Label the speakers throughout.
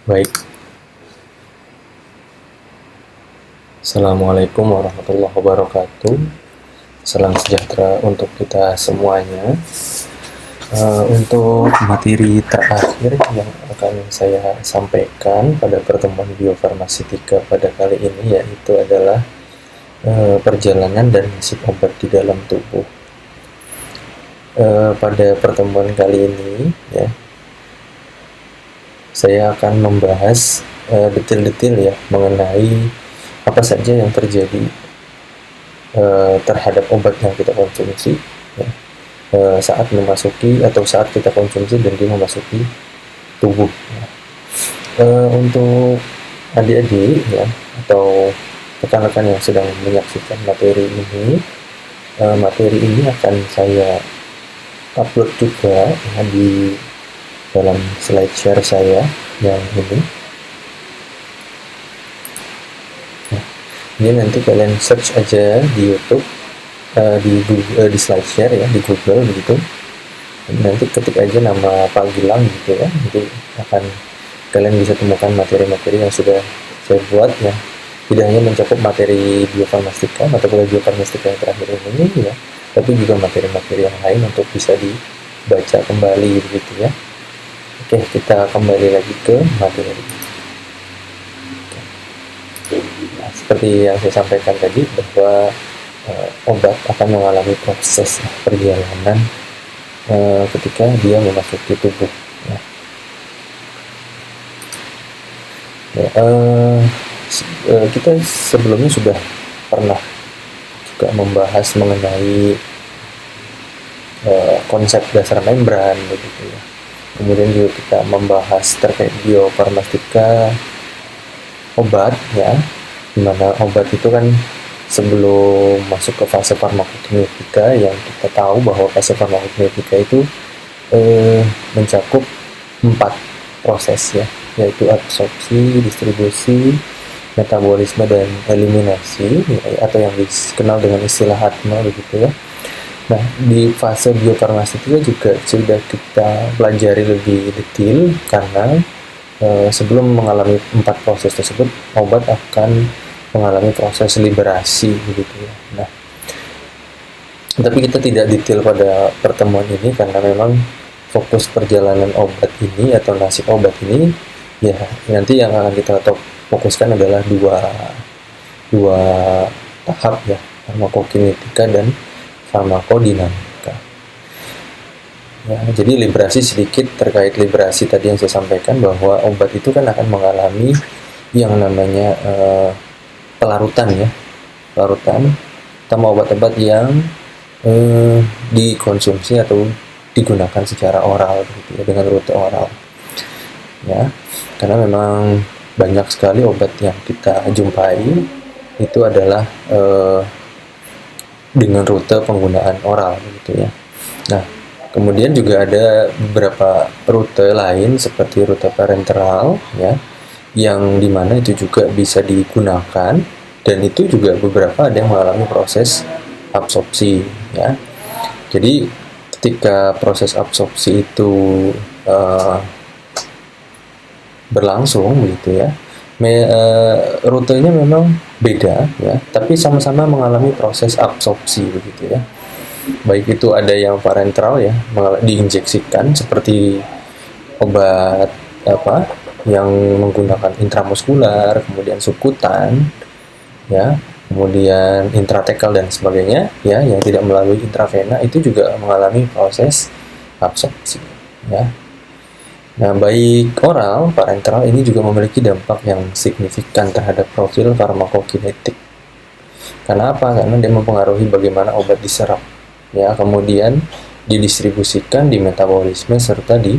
Speaker 1: Baik, Assalamualaikum warahmatullahi wabarakatuh. Salam sejahtera untuk kita semuanya. Untuk materi terakhir yang akan saya sampaikan pada pertemuan biofarmaseutika pada kali ini yaitu adalah perjalanan dan nasib obat di dalam tubuh. Pada pertemuan kali ini ya, saya akan membahas detail-detail ya mengenai apa saja yang terjadi terhadap obat yang kita konsumsi ya, saat memasuki atau saat kita konsumsi dan dia memasuki tubuh ya. Untuk adik-adik ya atau rekan-rekan yang sedang menyaksikan materi ini akan saya upload juga ya, di dalam slide share saya yang ini. Ini nanti kalian search aja di YouTube, di Google, di slide share ya, di Google begitu. Nanti ketik aja nama Pak Gilang gitu ya, nanti akan kalian bisa temukan materi-materi yang sudah saya buat ya. Tidak hanya mencakup materi biofarmastika, mata kuliah biofarmastika yang terakhir ini ya, tapi juga materi-materi yang lain untuk bisa dibaca kembali begitu ya. Oke, kita kembali lagi ke materi. Nah, seperti yang saya sampaikan tadi bahwa obat akan mengalami proses perjalanan ketika dia memasuki tubuh. Ya. Kita sebelumnya sudah pernah juga membahas mengenai konsep dasar membran begitu ya. Kemudian juga kita membahas terkait biofarmastika obat ya, dimana obat itu kan sebelum masuk ke fase farmakokinetika yang kita tahu bahwa fase farmakokinetika itu mencakup 4 proses ya, yaitu absorpsi, distribusi, metabolisme, dan eliminasi ya, atau yang dikenal dengan istilah ATMA begitu ya. Nah, di fase biofarmaseutika juga sudah kita pelajari lebih detail karena sebelum mengalami 4 proses tersebut, obat akan mengalami proses liberasi begitu ya. Nah, tapi kita tidak detail pada pertemuan ini karena memang fokus perjalanan obat ini atau nasib obat ini ya nanti yang akan kita fokuskan adalah dua tahap ya, farmakokinetika dan farmakodinamika. Ya, jadi liberasi sedikit terkait liberasi tadi yang saya sampaikan bahwa obat itu kan akan mengalami yang namanya pelarutan ya, pelarutan sama obat-obat yang dikonsumsi atau digunakan secara oral gitu ya, dengan rute oral ya, karena memang banyak sekali obat yang kita jumpai itu adalah dengan rute penggunaan oral gitu ya. Nah, kemudian juga ada beberapa rute lain seperti rute parenteral ya, yang dimana itu juga bisa digunakan dan itu juga beberapa ada yang mengalami proses absorpsi ya. Jadi ketika proses absorpsi itu berlangsung begitu ya, rutenya memang beda ya, tapi sama-sama mengalami proses absorpsi begitu ya. Baik itu ada yang parenteral ya, diinjeksikan seperti obat yang menggunakan intramuskular, kemudian subkutan ya, kemudian intratekal dan sebagainya ya, yang tidak melalui intravena itu juga mengalami proses absorpsi ya. Nah, baik oral, parenteral ini juga memiliki dampak yang signifikan terhadap profil farmakokinetik. Karena apa? Karena dia mempengaruhi bagaimana obat diserap ya, kemudian didistribusikan di metabolisme serta di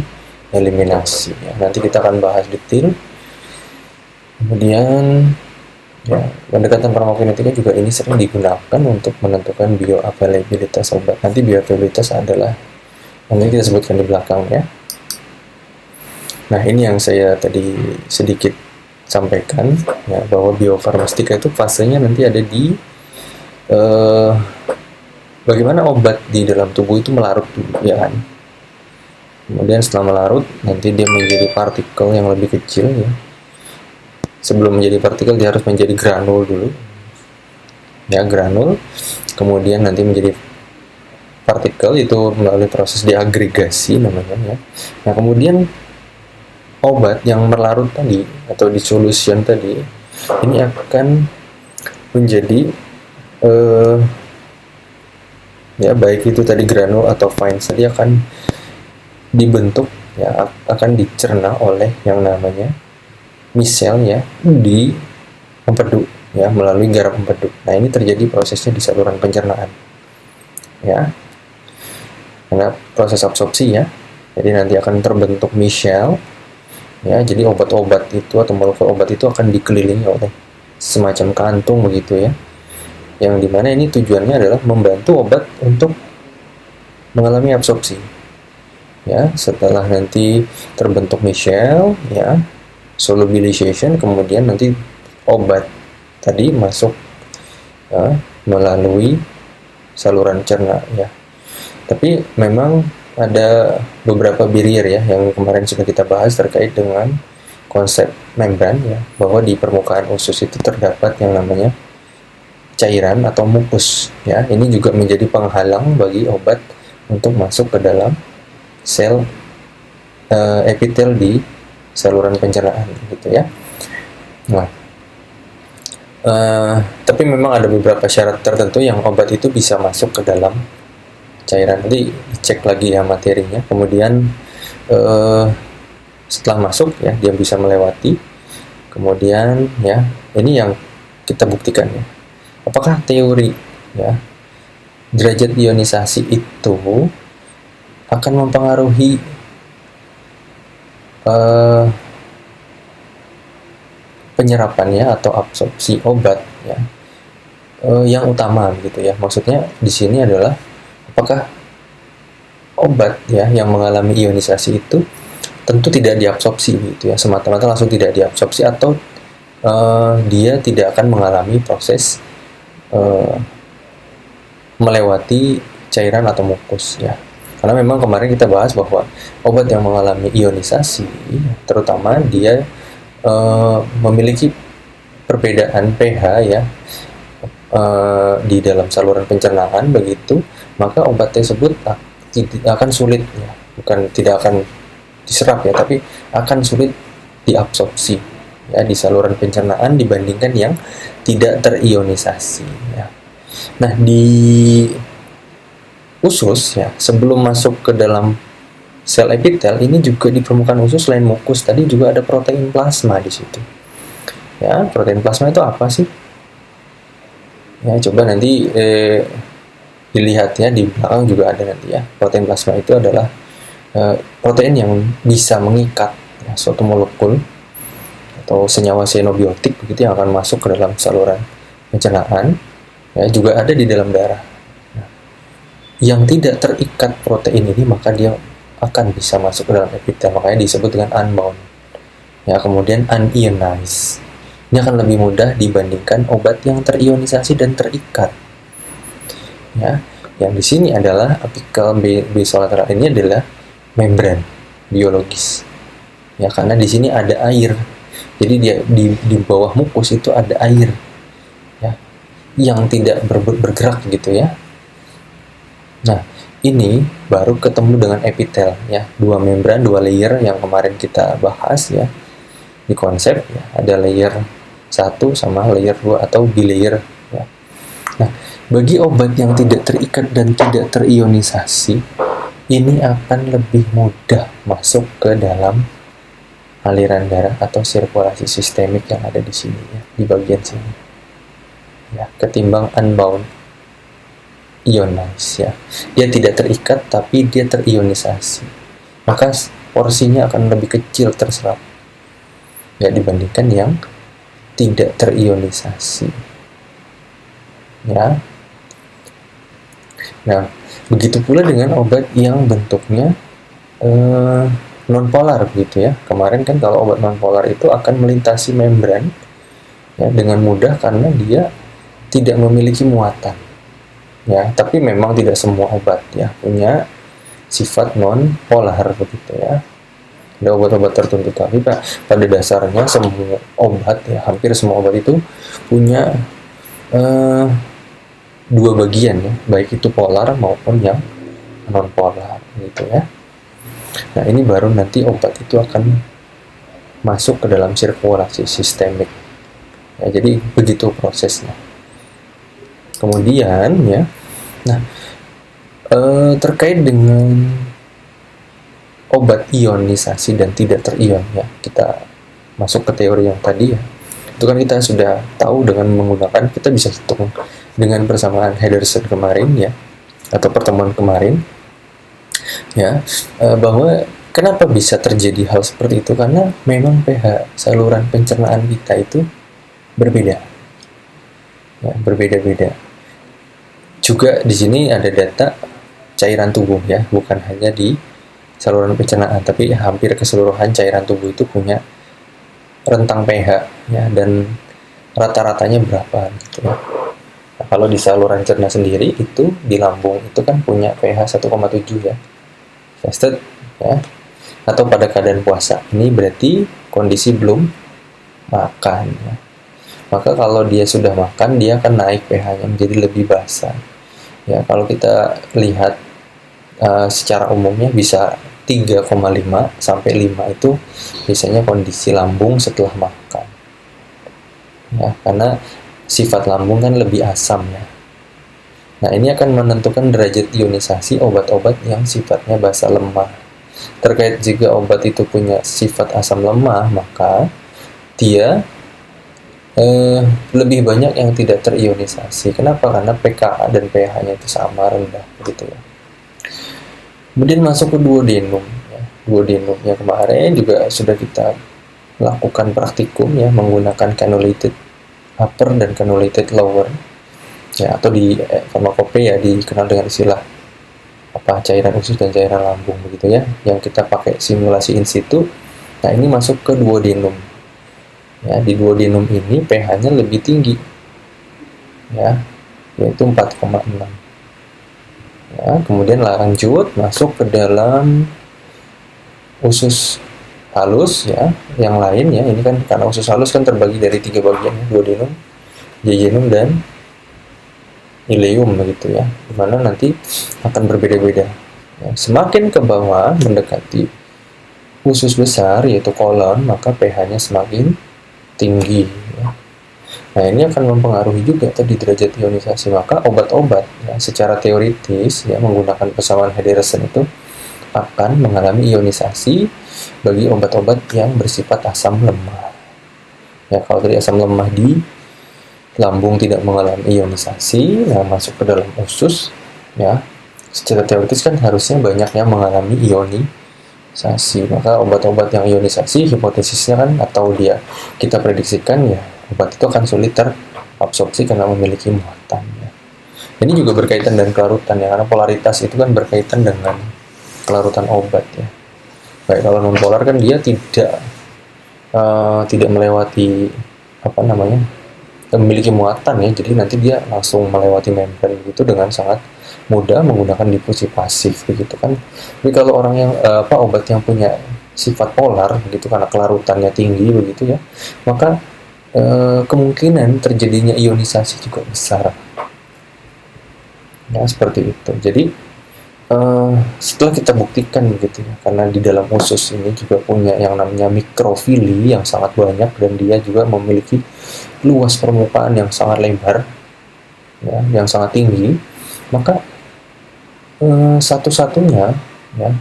Speaker 1: eliminasi ya. Nanti kita akan bahas detail. Kemudian ya, pendekatan farmakokinetika juga ini sering digunakan untuk menentukan bioavailabilitas obat. Nanti bioavailabilitas adalah nanti kita sebutkan di belakang ya. Nah, ini yang saya tadi sedikit sampaikan ya, bahwa biofarmaseutika itu fasenya nanti ada di bagaimana obat di dalam tubuh itu melarut dulu ya kan. Kemudian setelah melarut, nanti dia menjadi partikel yang lebih kecil ya. Sebelum menjadi partikel dia harus menjadi granul dulu. Ya, granul. Kemudian nanti menjadi partikel, itu melalui proses diagregasi namanya ya. Nah, kemudian obat yang berlarut tadi atau dissolution tadi ini akan menjadi ya, baik itu tadi granul atau fine tadi akan dibentuk ya, akan dicerna oleh yang namanya misel ya di empedu ya, melalui garam empedu. Nah, ini terjadi prosesnya di saluran pencernaan ya, karena proses absorpsi ya. Jadi nanti akan terbentuk misel ya, jadi obat-obat itu atau molekul obat itu akan dikelilingi oleh semacam kantung begitu ya, yang dimana ini tujuannya adalah membantu obat untuk mengalami absorpsi ya. Setelah nanti terbentuk misel ya, solubilization, kemudian nanti obat tadi masuk ya, melalui saluran cerna ya. Tapi memang ada beberapa barrier ya yang kemarin sudah kita bahas terkait dengan konsep membran ya, bahwa di permukaan usus itu terdapat yang namanya cairan atau mukus ya. Ini juga menjadi penghalang bagi obat untuk masuk ke dalam sel epitel di saluran pencernaan gitu ya. Nah, tapi memang ada beberapa syarat tertentu yang obat itu bisa masuk ke dalam cairan. Nanti dicek lagi ya materinya. Kemudian setelah masuk ya, dia bisa melewati. Kemudian ya, ini yang kita buktikan ya. Apakah teori ya derajat ionisasi itu akan mempengaruhi penyerapannya atau absorpsi obat ya, yang utama gitu ya. Maksudnya di sini adalah apakah obat ya yang mengalami ionisasi itu tentu tidak diabsorpsi gitu ya, semata-mata langsung tidak diabsorpsi, atau dia tidak akan mengalami proses melewati cairan atau mukus ya. Karena memang kemarin kita bahas bahwa obat yang mengalami ionisasi terutama dia memiliki perbedaan pH ya di dalam saluran pencernaan begitu, maka obat tersebut akan sulit ya, bukan tidak akan diserap ya, tapi akan sulit diabsorpsi ya di saluran pencernaan dibandingkan yang tidak terionisasi ya. Nah, di usus ya, sebelum masuk ke dalam sel epitel ini juga di permukaan usus selain mukus tadi juga ada protein plasma di situ. Ya, protein plasma itu apa sih? Ya, coba nanti dilihat ya, di belakang juga ada nanti ya. Protein plasma itu adalah protein yang bisa mengikat ya, suatu molekul atau senyawa xenobiotik begitu yang akan masuk ke dalam saluran pencernaan ya, juga ada di dalam darah. Nah, yang tidak terikat protein ini maka dia akan bisa masuk ke dalam epitel, makanya disebut dengan unbound ya. Kemudian unionized, ini akan lebih mudah dibandingkan obat yang terionisasi dan terikat ya. Yang di sini adalah apical basolateral, ini adalah membran biologis ya, karena di sini ada air, jadi dia di bawah mukus itu ada air ya yang tidak bergerak gitu ya. Nah, ini baru ketemu dengan epitel ya, dua membran, dua layer yang kemarin kita bahas ya di konsep ya, ada layer 1 sama layer 2 atau bilayer ya. Nah, bagi obat yang tidak terikat dan tidak terionisasi ini akan lebih mudah masuk ke dalam aliran darah atau sirkulasi sistemik yang ada di sini ya, di bagian sini ya, ketimbang unbound ionized ya. Dia tidak terikat tapi dia terionisasi, maka porsinya akan lebih kecil terserap ya dibandingkan yang tidak terionisasi ya. Nah, begitu pula dengan obat yang bentuknya nonpolar begitu ya. Kemarin kan kalau obat nonpolar itu akan melintasi membran ya dengan mudah karena dia tidak memiliki muatan ya. Tapi memang tidak semua obat ya punya sifat non polar begitu ya. Ada obat-obat tertentu, tapi pada dasarnya semua obat ya, hampir semua obat itu punya dua bagian ya, baik itu polar maupun yang non polar gitu ya. Nah, ini baru nanti obat itu akan masuk ke dalam sirkulasi sistemik ya, jadi begitu prosesnya. Kemudian ya, nah terkait dengan obat ionisasi dan tidak terion ya, kita masuk ke teori yang tadi ya. Itu kan kita sudah tahu dengan menggunakan, kita bisa hitung dengan persamaan Henderson kemarin ya, atau pertemuan kemarin ya, bahwa kenapa bisa terjadi hal seperti itu, karena memang pH saluran pencernaan kita itu berbeda ya, berbeda-beda. Juga di sini ada data cairan tubuh ya, bukan hanya di saluran pencernaan, tapi hampir keseluruhan cairan tubuh itu punya rentang pH ya, dan rata-ratanya berapa gitu ya. Nah, kalau di saluran cerna sendiri itu di lambung itu kan punya pH 1,7 ya, fasted ya, atau pada keadaan puasa. Ini berarti kondisi belum makan ya. Maka kalau dia sudah makan, dia akan naik pH-nya menjadi lebih basah ya. Kalau kita lihat secara umumnya bisa 3,5 sampai 5 itu biasanya kondisi lambung setelah makan ya, karena sifat lambung kan lebih asam ya. Nah, ini akan menentukan derajat ionisasi obat-obat yang sifatnya basa lemah. Terkait jika obat itu punya sifat asam lemah, maka dia lebih banyak yang tidak terionisasi. Kenapa? Karena pKa dan pH-nya itu sama, rendah begitu ya. Kemudian masuk ke duodenum ya. Duodenumnya kemarin juga sudah kita lakukan praktikum ya, menggunakan cannulated upper dan cannulated lower ya, atau di farmakope ya dikenal dengan istilah apa, cairan usus dan cairan lambung begitu ya, yang kita pakai simulasi in situ. Nah, ini masuk ke duodenum ya. Di duodenum ini pH-nya lebih tinggi ya, yaitu 4,6 ya. Kemudian lanjut masuk ke dalam usus halus ya, yang lain ya. Ini kan karena usus halus kan terbagi dari 3 bagian ya, duodenum, jejunum, dan ileum begitu ya, dimana nanti akan berbeda-beda ya. Semakin ke bawah mendekati usus besar yaitu kolon, maka pH-nya semakin tinggi ya. Nah, ini akan mempengaruhi juga tadi derajat ionisasi. Maka obat-obat ya, secara teoritis ya, menggunakan persamaan Henderson itu akan mengalami ionisasi bagi obat-obat yang bersifat asam lemah ya. Kalau tadi asam lemah di lambung tidak mengalami ionisasi, nah masuk ke dalam usus ya, secara teoritis kan harusnya banyak yang mengalami ionisasi. Maka obat-obat yang ionisasi, hipotesisnya kan, atau dia kita prediksikan ya, obat itu akan sulit terabsorpsi karena memiliki muatan ya. Ini juga berkaitan dengan kelarutan ya, karena polaritas itu kan berkaitan dengan kelarutan obat ya. Baik, kalau non polar kan dia tidak melewati apa namanya, memiliki muatan ya, jadi nanti dia langsung melewati membran gitu dengan sangat mudah menggunakan difusi pasif begitu kan. Tapi kalau orang yang obat yang punya sifat polar begitu, karena kelarutannya tinggi begitu ya, maka kemungkinan terjadinya ionisasi juga besar ya, seperti itu. Jadi setelah kita buktikan begitu ya, karena di dalam usus ini juga punya yang namanya mikrofili yang sangat banyak, dan dia juga memiliki luas permukaan yang sangat lebar ya, yang sangat tinggi, maka satu-satunya ya,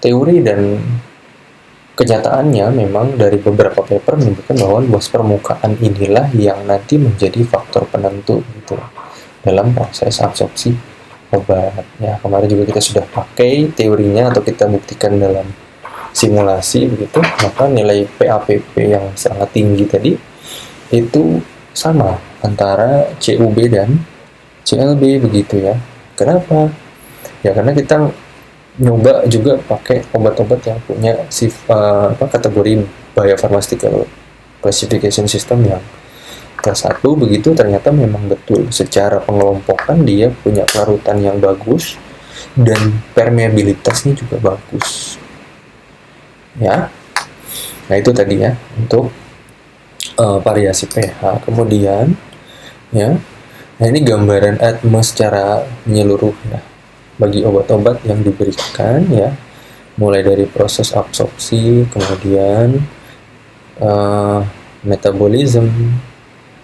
Speaker 1: teori dan kenyataannya memang dari beberapa paper menunjukkan bahwa luas permukaan inilah yang nanti menjadi faktor penentu gitu dalam proses absorpsi obat ya. Kemarin juga kita sudah pakai teorinya atau kita buktikan dalam simulasi begitu. Maka nilai PAPP yang sangat tinggi tadi itu sama antara CUB dan CLB begitu ya. Kenapa? Ya karena kita nyoba juga pakai obat-obat yang punya kategori biopharmaceutical classification system yang kelas 1 begitu. Ternyata memang betul secara pengelompokan dia punya kelarutan yang bagus dan permeabilitasnya juga bagus. Ya, nah itu tadi ya untuk variasi pH. Kemudian ya, nah ini gambaran ATME secara menyeluruh ya bagi obat-obat yang diberikan ya, mulai dari proses absorpsi, kemudian metabolisme,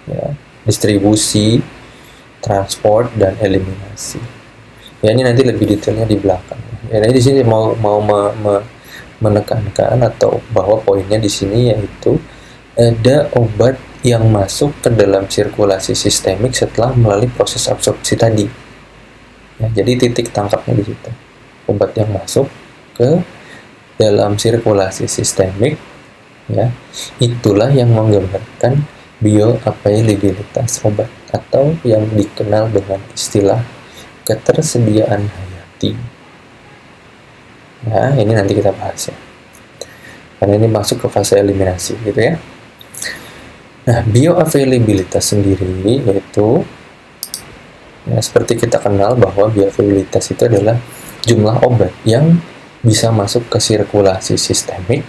Speaker 1: ya, distribusi, transport, dan eliminasi. Ya ini nanti lebih detailnya di belakang. Ya, ini di sini mau menekankan atau bahwa poinnya di sini yaitu ada obat yang masuk ke dalam sirkulasi sistemik setelah melalui proses absorpsi tadi. Ya, jadi titik tangkapnya di situ. Obat yang masuk ke dalam sirkulasi sistemik, ya, itulah yang menggambarkan bioavailabilitas obat atau yang dikenal dengan istilah ketersediaan hayati. Ya, ini nanti kita bahas ya. Karena ini masuk ke fase eliminasi, gitu ya. Nah, bioavailabilitas sendiri yaitu ya, seperti kita kenal bahwa bioavailabilitas itu adalah jumlah obat yang bisa masuk ke sirkulasi sistemik,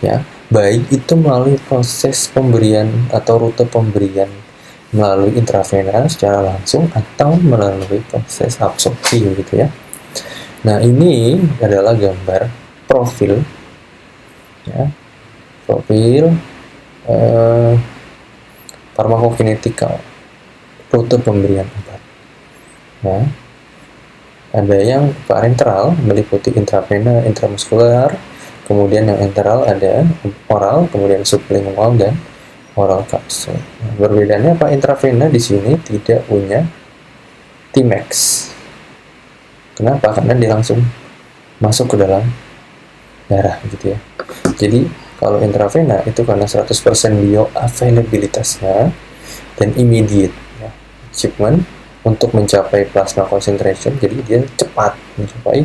Speaker 1: ya, baik itu melalui proses pemberian atau rute pemberian melalui intravena secara langsung atau melalui proses absorpsi, gitu ya. Nah, ini adalah gambar profil, ya, profil farmakokinetika rute pemberian obat. Ya, ada yang parenteral meliputi intravena, intramuskular, kemudian yang enteral ada oral, kemudian sublingual dan oral kapsul. Nah, perbedaannya apa? Intravena di sini tidak punya Tmax. Kenapa? Karena dia langsung masuk ke dalam darah, gitu ya. Jadi kalau intravena itu karena 100% bioavailabilitasnya dan immediate ya, achievement untuk mencapai plasma concentration, jadi dia cepat mencapai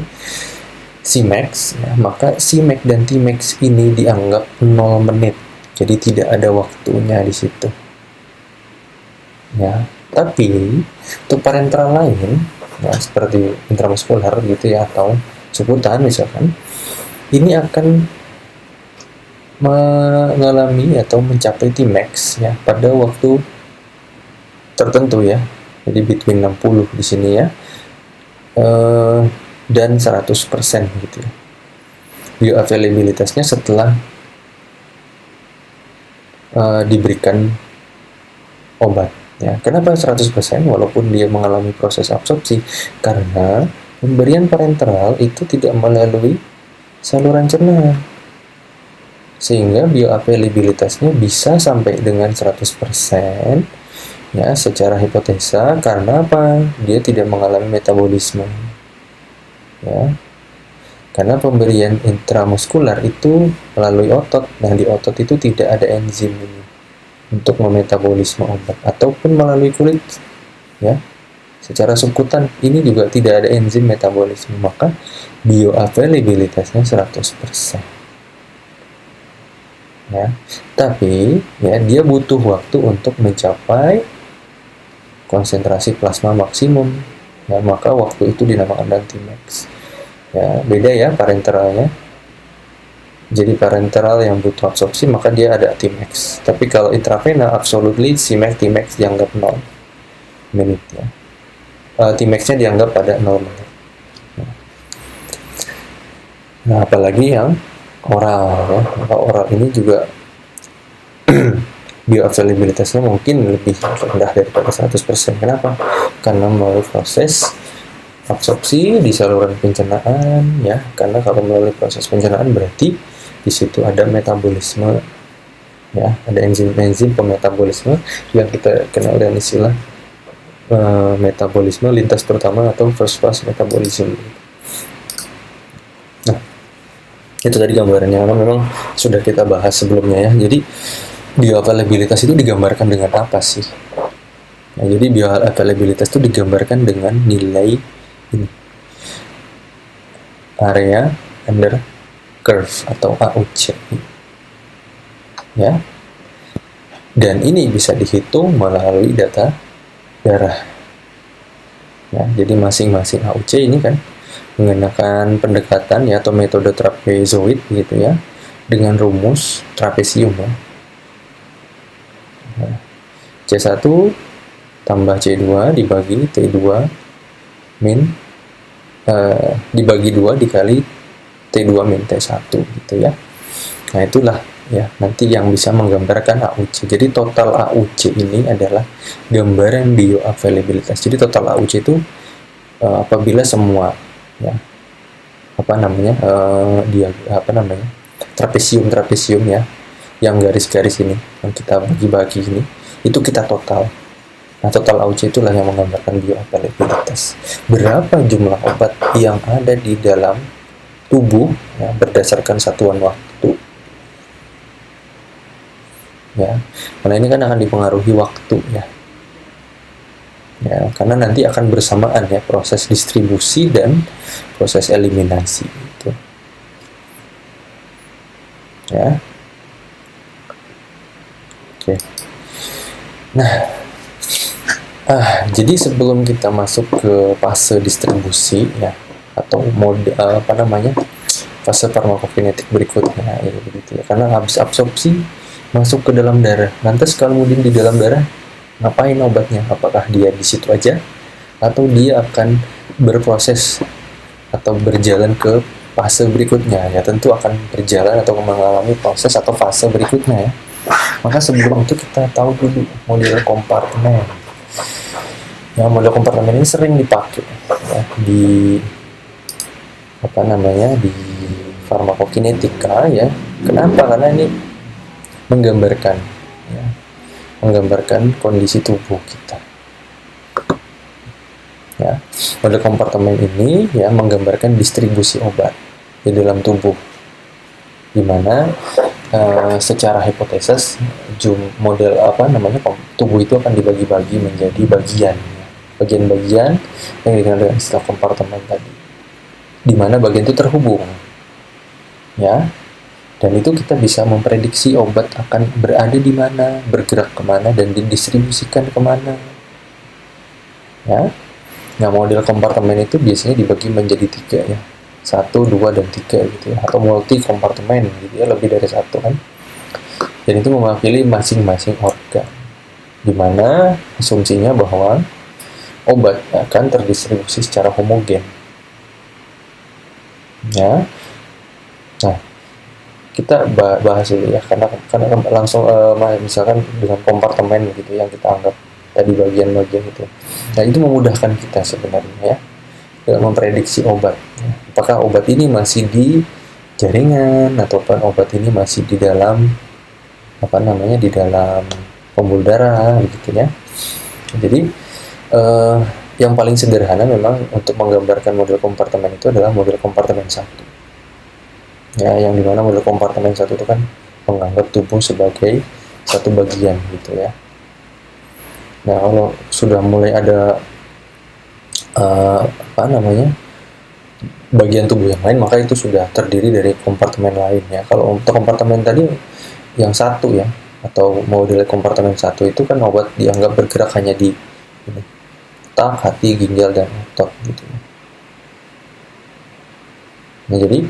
Speaker 1: Cmax ya, maka Cmax dan Tmax ini dianggap 0 menit. Jadi tidak ada waktunya di situ. Ya, tapi untuk parenteral lain ya seperti intramuskular gitu ya atau subkutan misalkan, ini akan mengalami atau mencapai Tmax ya pada waktu tertentu ya. Jadi between 60 di sini ya. Dan 100% gitu ya. Bioavailabilitasnya setelah diberikan obat ya. Kenapa 100% walaupun dia mengalami proses absorpsi? Karena pemberian parenteral itu tidak melalui saluran cerna, sehingga bioavailabilitasnya bisa sampai dengan 100% ya secara hipotesa. Karena apa? Dia tidak mengalami metabolisme ya, karena pemberian intramuskular itu melalui otot. Nah, di otot itu tidak ada enzim ini untuk memetabolisme obat, ataupun melalui kulit ya. Secara subkutan ini juga tidak ada enzim metabolisme, maka bioavailabilitasnya 100%. Ya, tapi ya dia butuh waktu untuk mencapai konsentrasi plasma maksimum ya, maka waktu itu dinamakan Tmax ya. Beda ya parenteralnya. Jadi parenteral yang butuh absorpsi maka dia ada Tmax, tapi kalau intravena absolutely Cmax Tmax dianggap 0 menit ya. Tmax-nya dianggap pada 0 menit. Nah, apalagi yang oral ya. Maka oral ini juga bioavailabilitasnya mungkin lebih rendah daripada 100%. Kenapa? Karena melalui proses absorpsi di saluran pencernaan ya. Karena kalau melalui proses pencernaan berarti di situ ada metabolisme ya, ada enzim-enzim pemetabolisme yang kita kenal dengan istilah metabolisme lintas pertama atau first pass metabolism. Nah, itu tadi gambarannya, karena memang sudah kita bahas sebelumnya ya. Jadi bioavailabilitas itu digambarkan dengan apa sih? Nah, jadi bioavailabilitas itu digambarkan dengan nilai ini, area under curve atau AUC ya. Dan ini bisa dihitung melalui data darah ya. Jadi masing-masing AUC ini kan menggunakan pendekatan ya atau metode trapezoid gitu ya, dengan rumus trapesium ya. C1 tambah C2 dibagi T2 min dibagi 2 dikali T2 min T1 gitu ya. Nah itulah ya nanti yang bisa menggambarkan AUC. Jadi total AUC ini adalah gambaran bioavailabilitas. Jadi total AUC itu apabila semua ya trapesium ya, yang garis-garis ini yang kita bagi-bagi ini itu kita total. Nah total AUC itulah yang menggambarkan bioavailabilitas. Berapa jumlah obat yang ada di dalam tubuh ya, berdasarkan satuan waktu ya, karena ini kan akan dipengaruhi waktu ya, karena nanti akan bersamaan ya proses distribusi dan proses eliminasi gitu ya. Oke. Nah jadi sebelum kita masuk ke fase distribusi ya atau mode fase farmakokinetik berikutnya ya begitu ya, karena habis absorpsi masuk ke dalam darah. Lantas kemudian di dalam darah ngapain obatnya? Apakah dia di situ aja atau dia akan berproses atau berjalan ke fase berikutnya? Ya tentu akan berjalan atau mengalami proses atau fase berikutnya ya. Maka sebelum itu kita tahu dulu model kompartemen. Ya, model kompartemen ini sering dipakai ya, di di farmakokinetika ya. Kenapa? Karena ini menggambarkan kondisi tubuh kita ya. Model kompartemen ini ya menggambarkan distribusi obat di dalam tubuh, dimana secara hipotesis model tubuh itu akan dibagi-bagi menjadi bagian-bagian yang dikenal dengan istilah kompartemen tadi, dimana bagian itu terhubung ya. Dan itu kita bisa memprediksi obat akan berada di mana, bergerak kemana, dan didistribusikan kemana. Ya. Nah, model kompartemen itu biasanya dibagi menjadi 3 ya. 1, 2, dan 3 gitu ya. Atau multi kompartemen gitu ya, lebih dari 1 kan. Dan itu mewakili masing-masing organ. Dimana asumsinya bahwa obat akan terdistribusi secara homogen. Ya. Nah, kita bahas dulu ya, karena langsung misalkan dengan kompartemen gitu yang kita anggap tadi bagian-bagian itu. Nah itu memudahkan kita sebenarnya ya dalam memprediksi obat. Apakah obat ini masih di jaringan ataupun obat ini masih di dalam di dalam pembuluh darah gitu ya. Jadi yang paling sederhana memang untuk menggambarkan model kompartemen itu adalah model kompartemen 1. Ya, yang dimana model kompartemen 1 itu kan menganggap tubuh sebagai satu bagian gitu ya. Nah, kalau sudah mulai ada bagian tubuh yang lain, maka itu sudah terdiri dari kompartemen lain ya. Kalau untuk kompartemen tadi yang 1 ya, atau model kompartemen 1 itu kan obat dianggap bergerak hanya di otak, hati, ginjal, dan otot gitu. Nah, jadi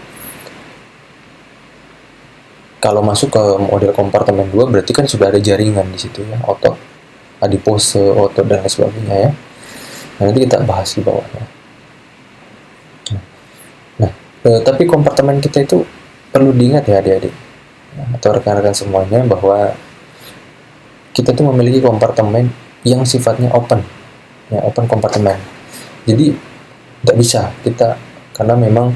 Speaker 1: kalau masuk ke model kompartemen 2 berarti kan sudah ada jaringan di situ ya, otot, adipose, otot, dan lain sebagainya ya. Nah, nanti kita bahas di bawahnya. Nah, tapi kompartemen kita itu perlu diingat ya adik-adik atau rekan-rekan semuanya, bahwa kita tuh memiliki kompartemen yang sifatnya open ya, open kompartemen. Jadi tidak bisa kita, karena memang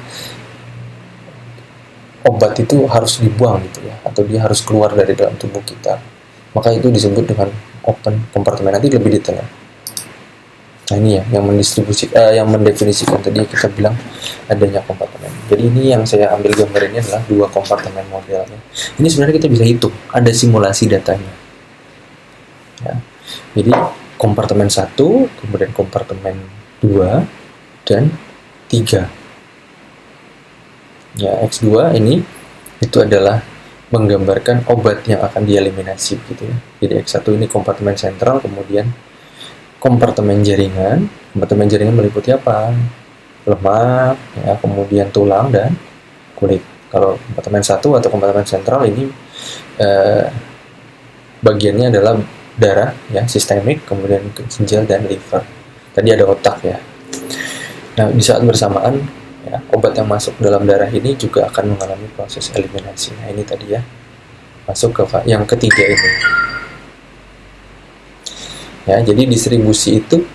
Speaker 1: obat itu harus dibuang gitu ya, atau dia harus keluar dari dalam tubuh kita, maka itu disebut dengan open kompartemen. Nanti lebih detail. Nah ini ya yang mendefinisikan tadi kita bilang adanya kompartemen. Jadi ini yang saya ambil gambar ini adalah 2 kompartemen modelnya. Ini sebenarnya kita bisa hitung, ada simulasi datanya ya. Jadi kompartemen 1, kemudian kompartemen 2 dan 3 ya. X2 ini itu adalah menggambarkan obat yang akan dieliminasi gitu ya. Jadi X1 ini kompartemen sentral, kemudian kompartemen jaringan. Kompartemen jaringan meliputi apa? lemak, ya, kemudian tulang dan kulit. Kalau kompartemen 1 atau kompartemen sentral ini bagiannya adalah darah, ya, sistemik, kemudian ginjal dan liver. Tadi ada otak, ya. Nah, di saat bersamaan, ya, obat yang masuk dalam darah ini juga akan mengalami proses eliminasi. Nah, ini tadi, ya, masuk ke yang ketiga ini. Ya, jadi distribusi itu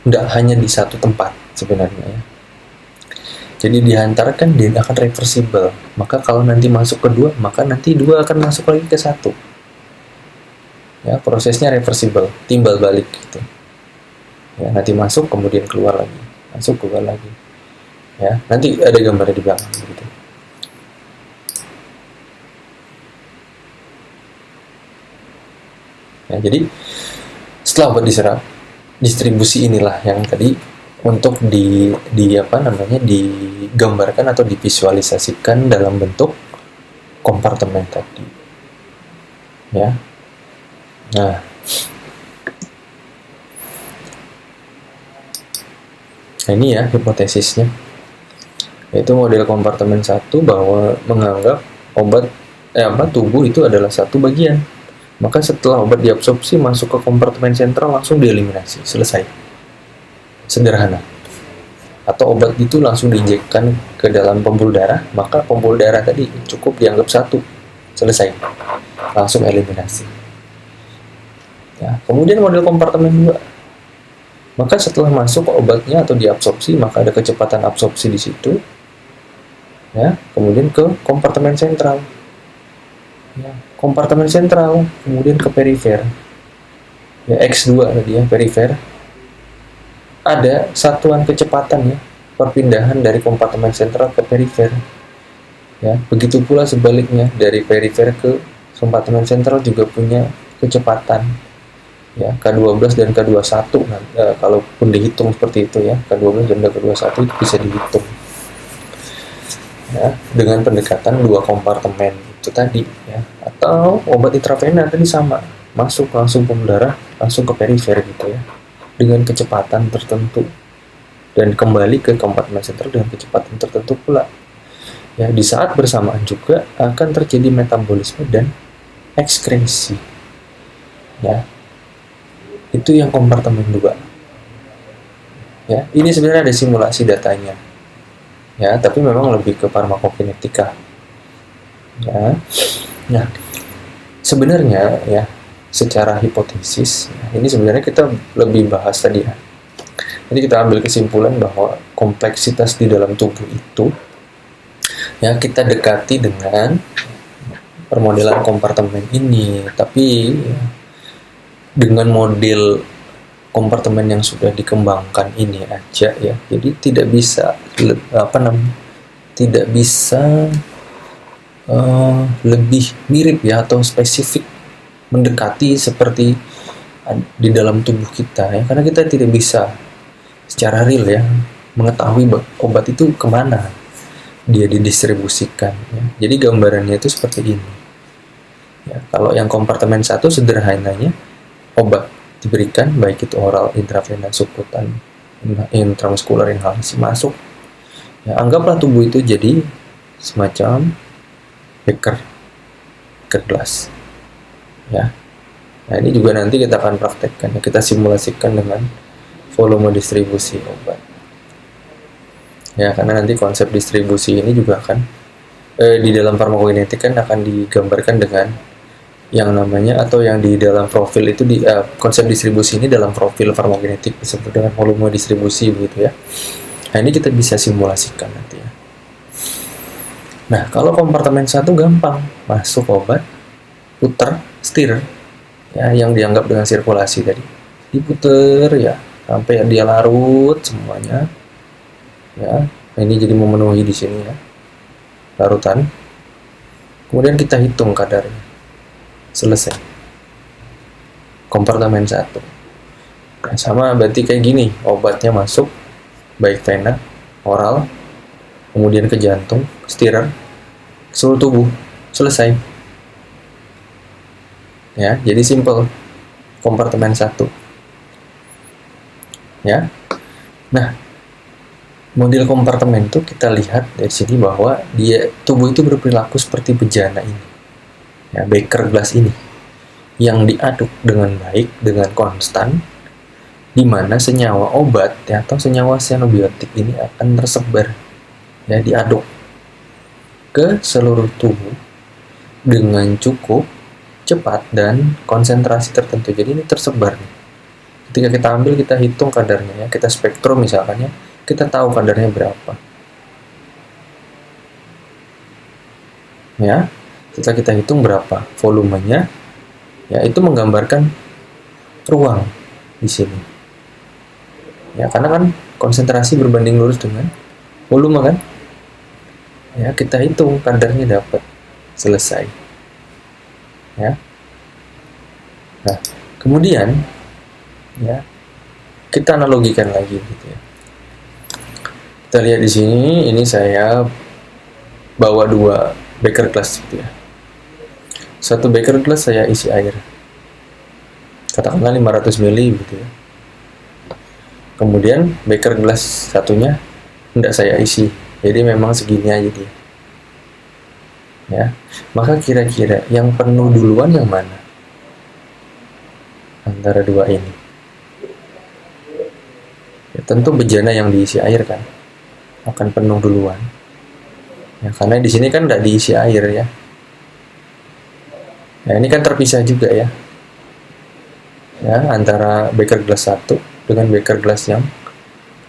Speaker 1: tidak hanya di satu tempat sebenarnya, ya. Jadi dihantarkan, dia akan reversible. Maka kalau nanti masuk ke 2, maka nanti 2 akan masuk lagi ke 1. Ya, prosesnya reversible, timbal balik gitu. Ya, nanti masuk kemudian keluar lagi, masuk keluar lagi. Ya, nanti ada gambarnya di belakang gitu. Ya, jadi setelah obat diserap, distribusi inilah yang tadi untuk digambarkan atau divisualisasikan dalam bentuk kompartemen tadi, ya. Nah, ini ya hipotesisnya, yaitu model kompartemen 1 bahwa menganggap tubuh itu adalah satu bagian. Maka setelah obat diabsorpsi masuk ke kompartemen sentral, langsung dieliminasi, selesai. Sederhana. Atau obat itu langsung diinjekkan ke dalam pembuluh darah, maka pembuluh darah tadi cukup dianggap satu, selesai, langsung eliminasi. Ya, kemudian model kompartemen 2, maka setelah masuk obatnya atau diabsorpsi, maka ada kecepatan absorpsi di situ, ya, kemudian ke kompartemen sentral. Ya, kompartemen sentral, kemudian ke perifer. Ya, X2 tadi, ya, perifer. Ada satuan kecepatan, ya, perpindahan dari kompartemen sentral ke perifer. Ya, begitu pula sebaliknya, dari perifer ke kompartemen sentral juga punya kecepatan. Ya, K12 dan K21, kalaupun dihitung seperti itu, ya, K12 dan K21 itu bisa dihitung. Ya, dengan pendekatan 2 kompartemen itu tadi, ya. Atau obat intravena tadi sama, masuk langsung pembuluh darah, langsung ke perifer gitu, ya, dengan kecepatan tertentu, dan kembali ke kompartemen sentral dengan kecepatan tertentu pula. Ya, di saat bersamaan juga akan terjadi metabolisme dan ekskresi. Ya, itu yang kompartemen 2. Ya, ini sebenarnya ada simulasi datanya. Ya, tapi memang lebih ke farmakokinetika. Ya. Nah, sebenarnya, ya, secara hipotesis, ya, ini sebenarnya kita lebih bahas tadi, ya. Jadi kita ambil kesimpulan bahwa kompleksitas di dalam tubuh itu, ya, kita dekati dengan permodelan kompartemen ini, tapi, ya, dengan model kompartemen yang sudah dikembangkan ini aja, ya, jadi tidak bisa lebih mirip, ya, atau spesifik mendekati seperti di dalam tubuh kita, ya, karena kita tidak bisa secara real, ya, mengetahui obat itu kemana dia didistribusikan, ya. Jadi gambarannya itu seperti ini, ya. Kalau yang kompartemen 1 sederhananya, obat diberikan, baik itu oral, intravena, subkutan, intramuskular, inhalasi, masuk, ya, anggaplah tubuh itu jadi semacam beker gelas, ya. Nah, ini juga nanti kita akan praktekkan, ya, kita simulasikan dengan volume distribusi obat, ya, karena nanti konsep distribusi ini juga akan di dalam farmakokinetik kan akan digambarkan dengan yang namanya, atau yang di dalam profil itu, konsep distribusi ini dalam profil farmakokinetik disebut dengan volume distribusi, begitu, ya. Nah, ini kita bisa simulasikan nanti, ya. Nah, kalau kompartemen 1 gampang, masuk obat, puter, stir, ya, yang dianggap dengan sirkulasi tadi, diputer, ya, sampai dia larut semuanya, ya. Nah, ini jadi memenuhi di sini, ya, larutan. Kemudian kita hitung kadarnya, selesai. Kompartemen 1. Nah, sama berarti kayak gini, obatnya masuk, baik vena, oral, kemudian ke jantung, stirrer, seluruh tubuh, selesai. Ya, jadi simple. Kompartemen 1. Ya. Nah, Model kompartemen itu kita lihat dari sini bahwa tubuh itu berperilaku seperti bejana ini, ya, beker glass ini, yang diaduk dengan baik, dengan konstan, di mana senyawa obat ya, atau senyawa sianobiotik ini akan tersebar, ya, diaduk ke seluruh tubuh dengan cukup cepat dan konsentrasi tertentu. Jadi ini tersebar nih. Ketika kita ambil, kita hitung kadarnya, ya, kita spektrum misalkan, ya, kita tahu kadarnya berapa, ya. Setelah kita hitung berapa volumenya, ya, itu menggambarkan ruang di sini, ya, karena kan konsentrasi berbanding lurus dengan volume kan, ya. Kita hitung kadarnya, dapat, selesai, ya. Nah, kemudian, ya, kita analogikan lagi gitu, ya. Kita lihat di sini, ini saya bawa 2 beker glass gitu, ya. Satu beker glass saya isi air, katakanlah 500 ml gitu, ya. Kemudian beker glass satunya tidak saya isi, jadi memang segini aja dia, ya. Maka kira-kira yang penuh duluan yang mana antara 2 ini? Ya, tentu bejana yang diisi air kan akan penuh duluan, ya, karena di sini kan tidak diisi air, ya. Nah, ini kan terpisah juga, ya, antara beker glass 1 dengan beker glass yang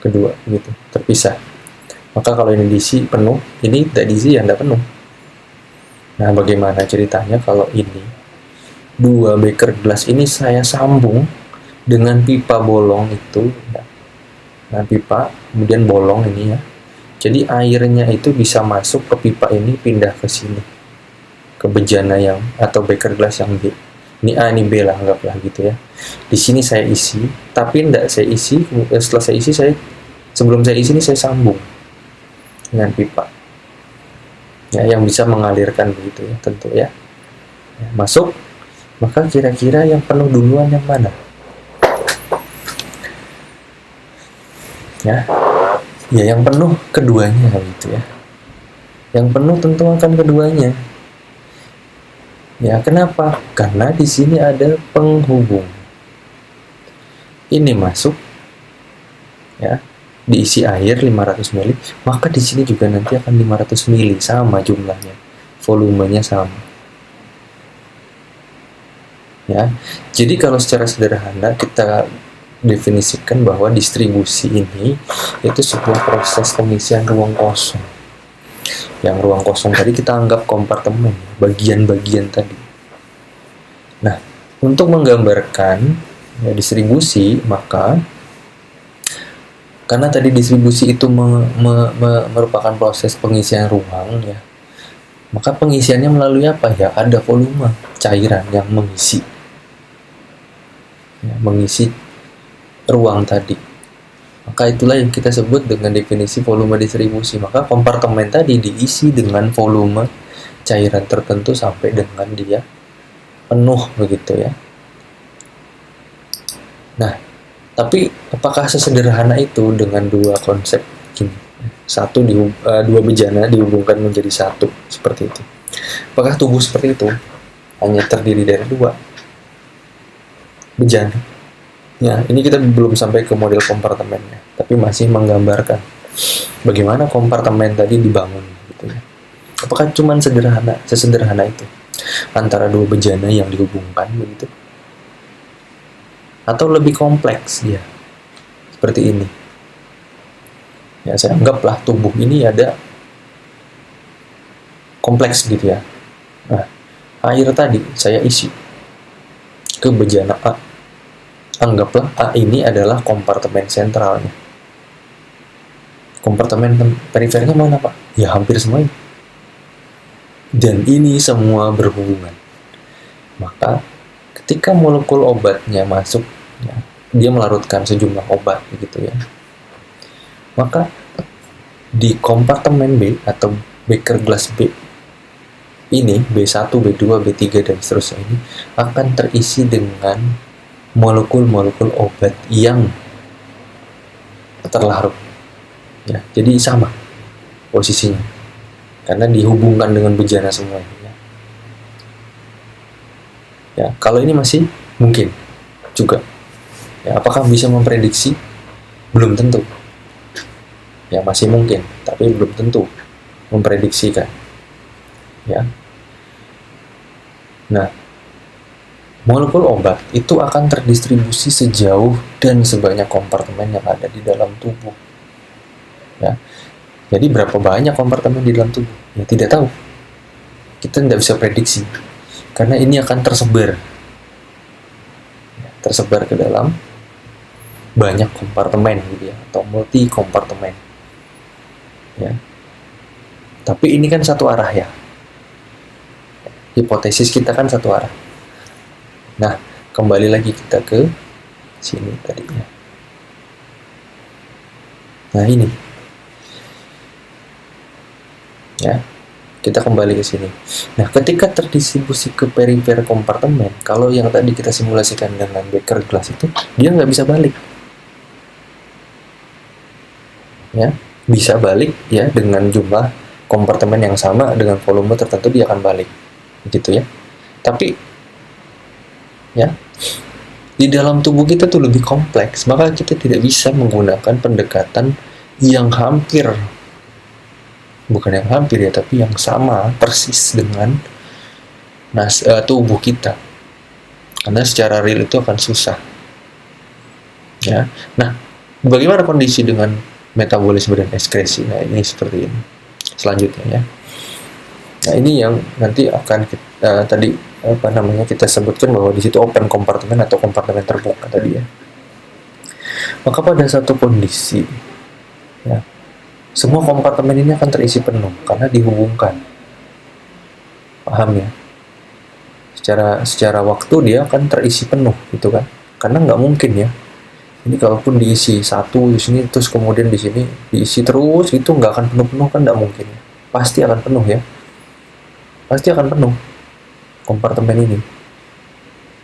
Speaker 1: kedua gitu, terpisah. Maka kalau ini diisi penuh, ini tidak diisi, ya tidak penuh. Nah, bagaimana ceritanya kalau ini 2 beker glass ini saya sambung dengan pipa bolong itu, ya. Nah, pipa kemudian bolong ini, ya. Jadi airnya itu bisa masuk ke pipa ini, pindah ke sini, ke bejana yang atau beker glass yang B. Ini A, ini B lah, anggaplah gitu, ya. Di sini saya isi, tapi tidak saya isi. Setelah saya isi, sebelum saya isi ini saya sambung dengan pipa, ya, yang bisa mengalirkan begitu, ya, tentu, ya. Masuk. Maka kira-kira yang penuh duluan yang mana? Ya, yang penuh keduanya gitu, ya. Yang penuh tentu akan keduanya. Ya, kenapa? Karena di sini ada penghubung. Ini masuk, ya, diisi air 500 ml, maka di sini juga nanti akan 500 ml, sama jumlahnya, volumenya sama. Ya, jadi kalau secara sederhana kita definisikan bahwa distribusi ini itu sebuah proses pengisian ruang kosong. Yang ruang kosong tadi kita anggap kompartemen, bagian-bagian tadi. Nah, untuk menggambarkan, ya, distribusi, maka karena tadi distribusi itu merupakan proses pengisian ruang, ya, maka pengisiannya melalui apa, ya? Ada volume cairan yang mengisi, ya, mengisi ruang tadi. Maka itulah yang kita sebut dengan definisi volume distribusi. Maka kompartemen tadi diisi dengan volume cairan tertentu sampai dengan dia penuh begitu, ya. Nah, tapi apakah sesederhana itu dengan 2 konsep gini? Dua bejana dihubungkan menjadi satu seperti itu. Apakah tubuh seperti itu hanya terdiri dari 2 bejana? Ya, ini kita belum sampai ke model kompartemennya, tapi masih menggambarkan bagaimana kompartemen tadi dibangun gitu, ya. Apakah cuma sesederhana itu antara 2 bejana yang dihubungkan begitu? Atau lebih kompleks dia seperti ini? Ya, saya anggaplah tubuh ini ada kompleks gitu, ya. Nah, air tadi saya isi ke bejana A. Anggaplah A ini adalah kompartemen sentralnya. Kompartemen perifernya mana, Pak? Ya, hampir semuanya. Dan ini semua berhubungan. Maka ketika molekul obatnya masuk, ya, dia melarutkan sejumlah obat begitu, ya. Maka di kompartemen B atau beker glass B ini, B1, B2, B3 dan seterusnya ini akan terisi dengan molekul-molekul obat yang terlarut, ya. Jadi sama posisinya karena dihubungkan dengan bejana semuanya. Ya, kalau ini masih mungkin juga. Ya, apakah bisa memprediksi? Belum tentu. Ya, masih mungkin, tapi belum tentu memprediksikan. Ya. Nah, molekul obat itu akan terdistribusi sejauh dan sebanyak kompartemen yang ada di dalam tubuh. Ya. Jadi berapa banyak kompartemen di dalam tubuh? Ya, tidak tahu. Kita tidak bisa prediksi. Karena ini akan tersebar ke dalam banyak kompartemen gitu ya, atau multi kompartemen ya. Tapi ini kan satu arah ya, hipotesis kita kan satu arah. Nah, kembali lagi kita ke sini tadinya. Nah, ini ya, kita kembali ke sini. Nah, ketika terdistribusi ke perifer kompartemen, kalau yang tadi kita simulasikan dengan beker glass itu, dia nggak bisa balik. Ya, bisa balik ya dengan jumlah kompartemen yang sama dengan volume tertentu dia akan balik, gitu ya. Tapi ya, di dalam tubuh kita tuh lebih kompleks, maka kita tidak bisa menggunakan pendekatan yang hampir, bukan yang hampir ya, tapi yang sama persis dengan tubuh kita, karena secara real itu akan susah ya. Nah, bagaimana kondisi dengan metabolisme dan ekskresi? Nah, ini seperti ini selanjutnya ya. Nah, ini yang nanti akan kita sebutkan bahwa di situ open kompartemen atau kompartemen terbuka tadi ya. Maka pada satu kondisi ya, semua kompartemen ini akan terisi penuh karena dihubungkan. Paham ya? Secara waktu dia akan terisi penuh gitu kan. Karena nggak mungkin ya. Ini kalaupun diisi satu di sini terus kemudian di sini diisi terus, itu nggak akan penuh-penuh kan, nggak mungkin. Pasti akan penuh ya. Pasti akan penuh kompartemen ini.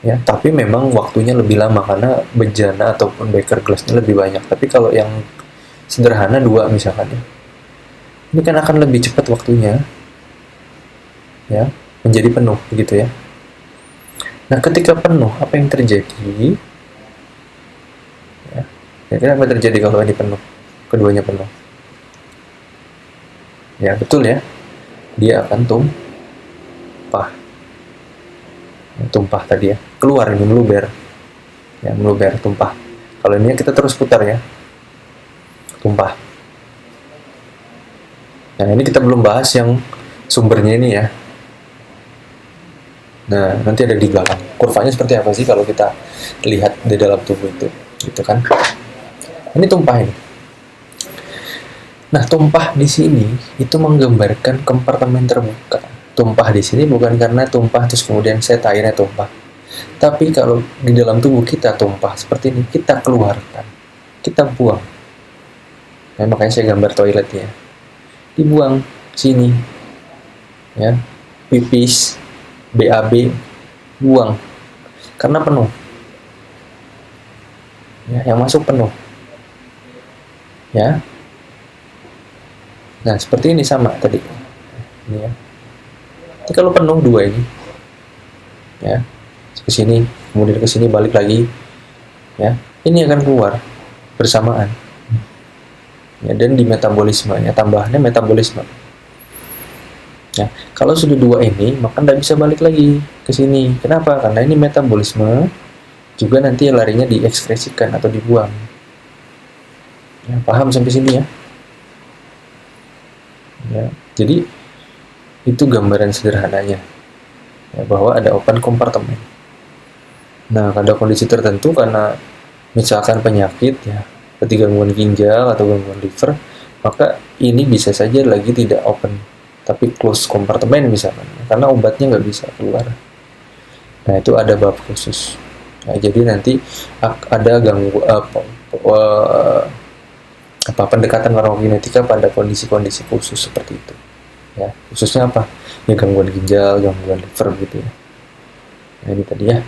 Speaker 1: Ya, tapi memang waktunya lebih lama karena bejana ataupun beker glassnya lebih banyak. Tapi kalau yang sederhana 2 misalkan ya, ini kan akan lebih cepat waktunya ya menjadi penuh begitu ya. Nah, ketika penuh apa yang terjadi ya, kira-kira apa terjadi kalau ini penuh, keduanya penuh ya? Betul ya, dia akan tumpah tadi ya, keluar ini, meluber ya, tumpah. Kalau ini kita terus putar ya, tumpah. Nah, ini kita belum bahas yang sumbernya ini ya. Nah, nanti ada di belakang. Kurvanya seperti apa sih kalau kita lihat di dalam tubuh itu, gitu kan? Ini tumpah ini. Nah, tumpah di sini itu menggambarkan kompartemen terbuka. Tumpah di sini bukan karena tumpah terus kemudian airnya tumpah. Tapi kalau di dalam tubuh kita tumpah seperti ini, kita keluarkan, kita buang. Nah, makanya saya gambar toiletnya. Dibuang sini, ya, pipis, BAB, buang, karena penuh. Ya, yang masuk penuh. Ya. Nah, seperti ini sama tadi. Ini ya. Jadi kalau penuh 2 ini, ya, ke sini, kemudian ke sini balik lagi, ya, ini akan keluar bersamaan. Ya, dan di metabolismenya, tambahannya metabolisme. Ya, kalau sudah 2 ini, maka tidak bisa balik lagi ke sini. Kenapa? Karena ini metabolisme juga nanti larinya diekskresikan atau dibuang. Ya, paham sampai sini ya? Ya, jadi itu gambaran sederhananya ya, bahwa ada open kompartemen. Nah, pada kondisi tertentu karena misalkan penyakit ya, seperti gangguan ginjal atau gangguan liver, maka ini bisa saja lagi tidak open, tapi close kompartemen misalkan, karena obatnya nggak bisa keluar. Nah, itu ada bab khusus. Nah, jadi nanti ada pendekatan farmakokinetika pada kondisi-kondisi khusus seperti itu. Ya, khususnya apa? Ya, gangguan ginjal, gangguan liver gitu ya. Nah, ini tadi ya.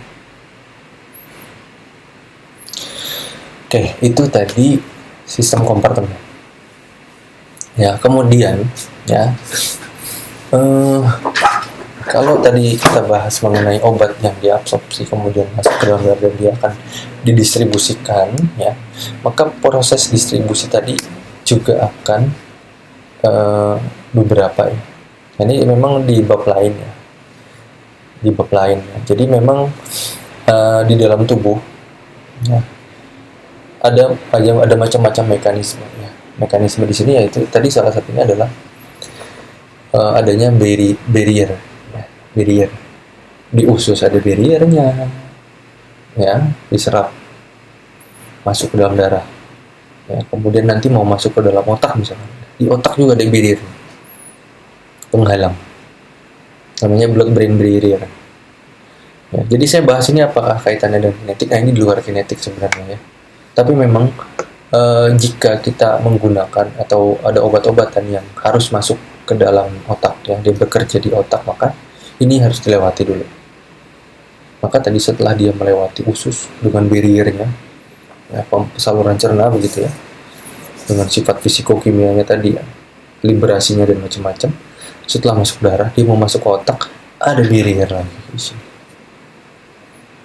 Speaker 1: Oke, itu tadi sistem kompartemen. Ya, kemudian ya kalau tadi kita bahas mengenai obat yang diabsorpsi kemudian masuk ke dalam darah dan dia akan didistribusikan, ya, maka proses distribusi tadi juga akan beberapa ya. Ini memang di bab lain ya, di bab lain ya. Jadi memang di dalam tubuh ya, ada macam-macam mekanisme ya. Mekanisme di sini yaitu tadi salah satunya adalah adanya barrier ya, barrier di usus ada barriernya ya, diserap masuk ke dalam darah ya, kemudian nanti mau masuk ke dalam otak misalnya, di otak juga ada barrier penghalang namanya blood brain barrier ya. Jadi saya bahas ini apakah kaitannya dengan kinetik. Nah, ini di luar kinetik sebenarnya ya, tapi memang jika kita menggunakan atau ada obat-obatan yang harus masuk ke dalam otak, yang dia bekerja di otak, maka ini harus dilewati dulu. Maka tadi setelah dia melewati usus dengan barriernya ya, saluran cerna begitu ya, dengan sifat fisikokimianya tadi ya, liberasinya dan macam-macam, setelah masuk darah dia mau masuk ke otak, ada barrier lagi di sini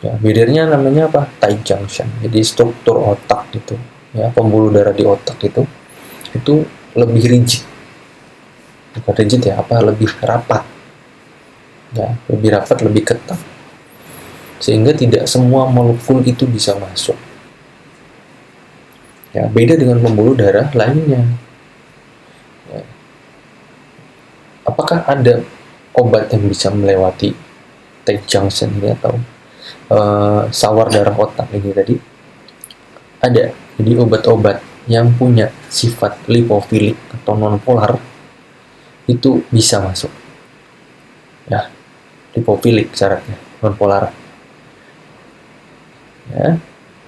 Speaker 1: ya. Barriernya namanya apa? Tight junction. Jadi struktur otak gitu ya, pembuluh darah di otak itu lebih rigid, bukan rigid ya, lebih rapat ya, lebih rapat, lebih ketat, sehingga tidak semua molekul itu bisa masuk ya. Beda dengan pembuluh darah lainnya ya. Apakah ada obat yang bisa melewati tight junction ini atau sawar darah otak ini tadi? Ada. Jadi obat-obat yang punya sifat lipofilik atau nonpolar itu bisa masuk ya, lipofilik syaratnya, nonpolar ya.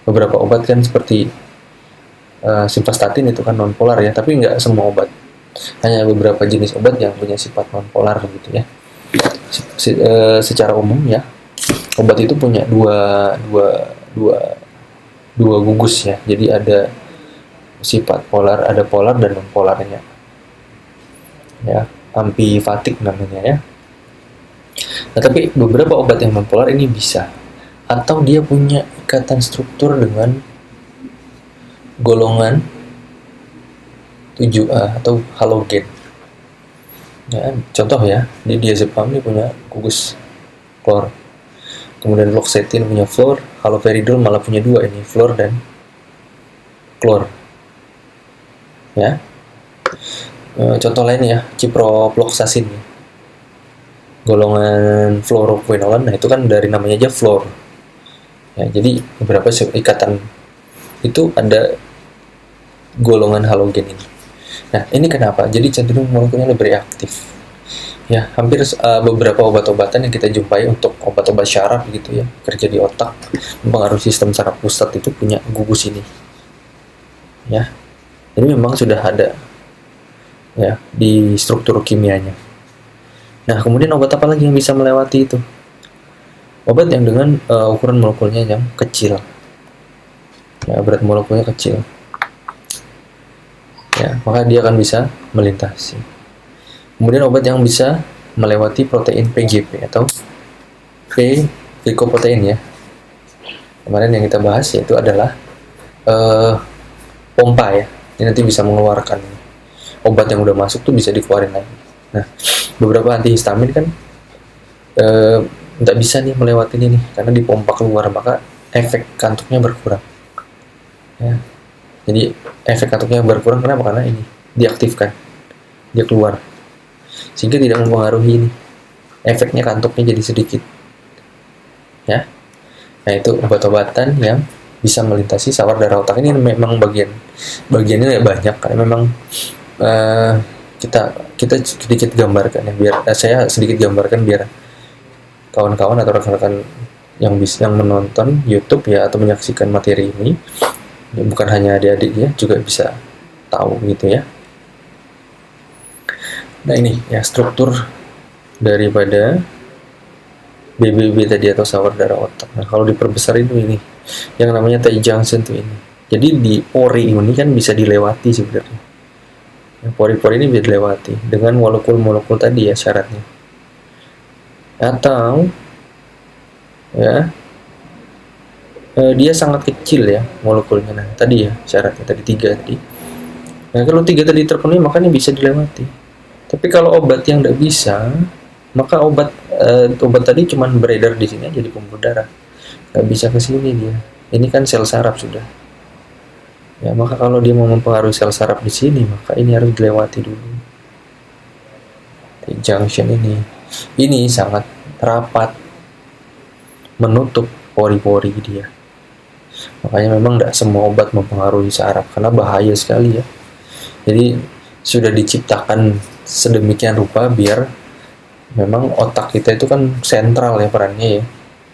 Speaker 1: Beberapa obat kan seperti simvastatin itu kan nonpolar ya, tapi nggak semua obat, hanya beberapa jenis obat yang punya sifat nonpolar gitu ya. Secara umum ya, obat itu punya dua gugus ya. Jadi ada sifat polar, ada polar dan non polarnya ya, amfifatik namanya ya. Nah, tapi beberapa obat yang non polar ini bisa, atau dia punya ikatan struktur dengan golongan 7A atau halogen ya. Contoh ya, di diazepam ini punya gugus klor, kemudian fluoxetine punya fluor, haloperidol malah punya dua ini, fluor dan klor ya. Contoh lain ya, ciprofloxacin golongan fluoroquinolone. Nah, itu kan dari namanya aja fluor ya, jadi beberapa ikatan itu ada golongan halogen ini. Nah, ini kenapa? Jadi cenderung molekulnya lebih reaktif ya. Hampir beberapa obat-obatan yang kita jumpai untuk obat-obat syaraf gitu ya, kerja di otak, mempengaruhi sistem saraf pusat, itu punya gugus ini ya. Ini memang sudah ada ya di struktur kimianya. Nah, kemudian obat apa lagi yang bisa melewati itu? Obat yang dengan ukuran molekulnya yang kecil ya, berat molekulnya kecil ya, maka dia akan bisa melintasi. Kemudian obat yang bisa melewati protein PGP atau P-glycoprotein ya, kemarin yang kita bahas, yaitu adalah pompa ya. Ini nanti bisa mengeluarkan obat yang udah masuk tuh, bisa dikeluarin lagi. Nah, beberapa antihistamin kan nggak bisa nih melewati ini nih, karena dipompa keluar, maka efek kantuknya berkurang ya. Jadi efek kantuknya berkurang kenapa? Karena ini diaktifkan, dia keluar, sehingga tidak mempengaruhi ini, efeknya kantuknya jadi sedikit ya. Nah, itu obat-obatan yang bisa melintasi sawar darah otak. Ini memang bagiannya banyak, karena memang kita sedikit gambarkan ya, biar saya sedikit gambarkan biar kawan-kawan atau rekan-rekan yang menonton YouTube ya, atau menyaksikan materi ini ya, bukan hanya adik-adik ya, juga bisa tahu gitu ya. Nah, ini ya struktur daripada BBB tadi atau sawar darah otak. Nah, kalau diperbesar itu ini yang namanya tight junction tuh ini. Jadi di pori ini kan bisa dilewati sebenarnya Pori-pori ini bisa dilewati dengan molekul-molekul tadi ya syaratnya. Atau ya dia sangat kecil ya molekulnya. Nah tadi ya syaratnya tadi 3 tadi. Nah kalau 3 tadi terpenuhi makanya bisa dilewati. Tapi kalau obat yang tidak bisa, maka obat tadi cuma beredar di sini aja di pembuluh darah, nggak bisa ke sini dia. Ini kan sel saraf sudah. Ya maka kalau dia mau mempengaruhi sel saraf di sini, maka ini harus dilewati dulu. Di junction ini sangat rapat, menutup pori-pori dia. Makanya memang tidak semua obat mempengaruhi saraf karena bahaya sekali ya. Jadi sudah diciptakan sedemikian rupa biar memang otak kita itu kan sentral ya perannya ya.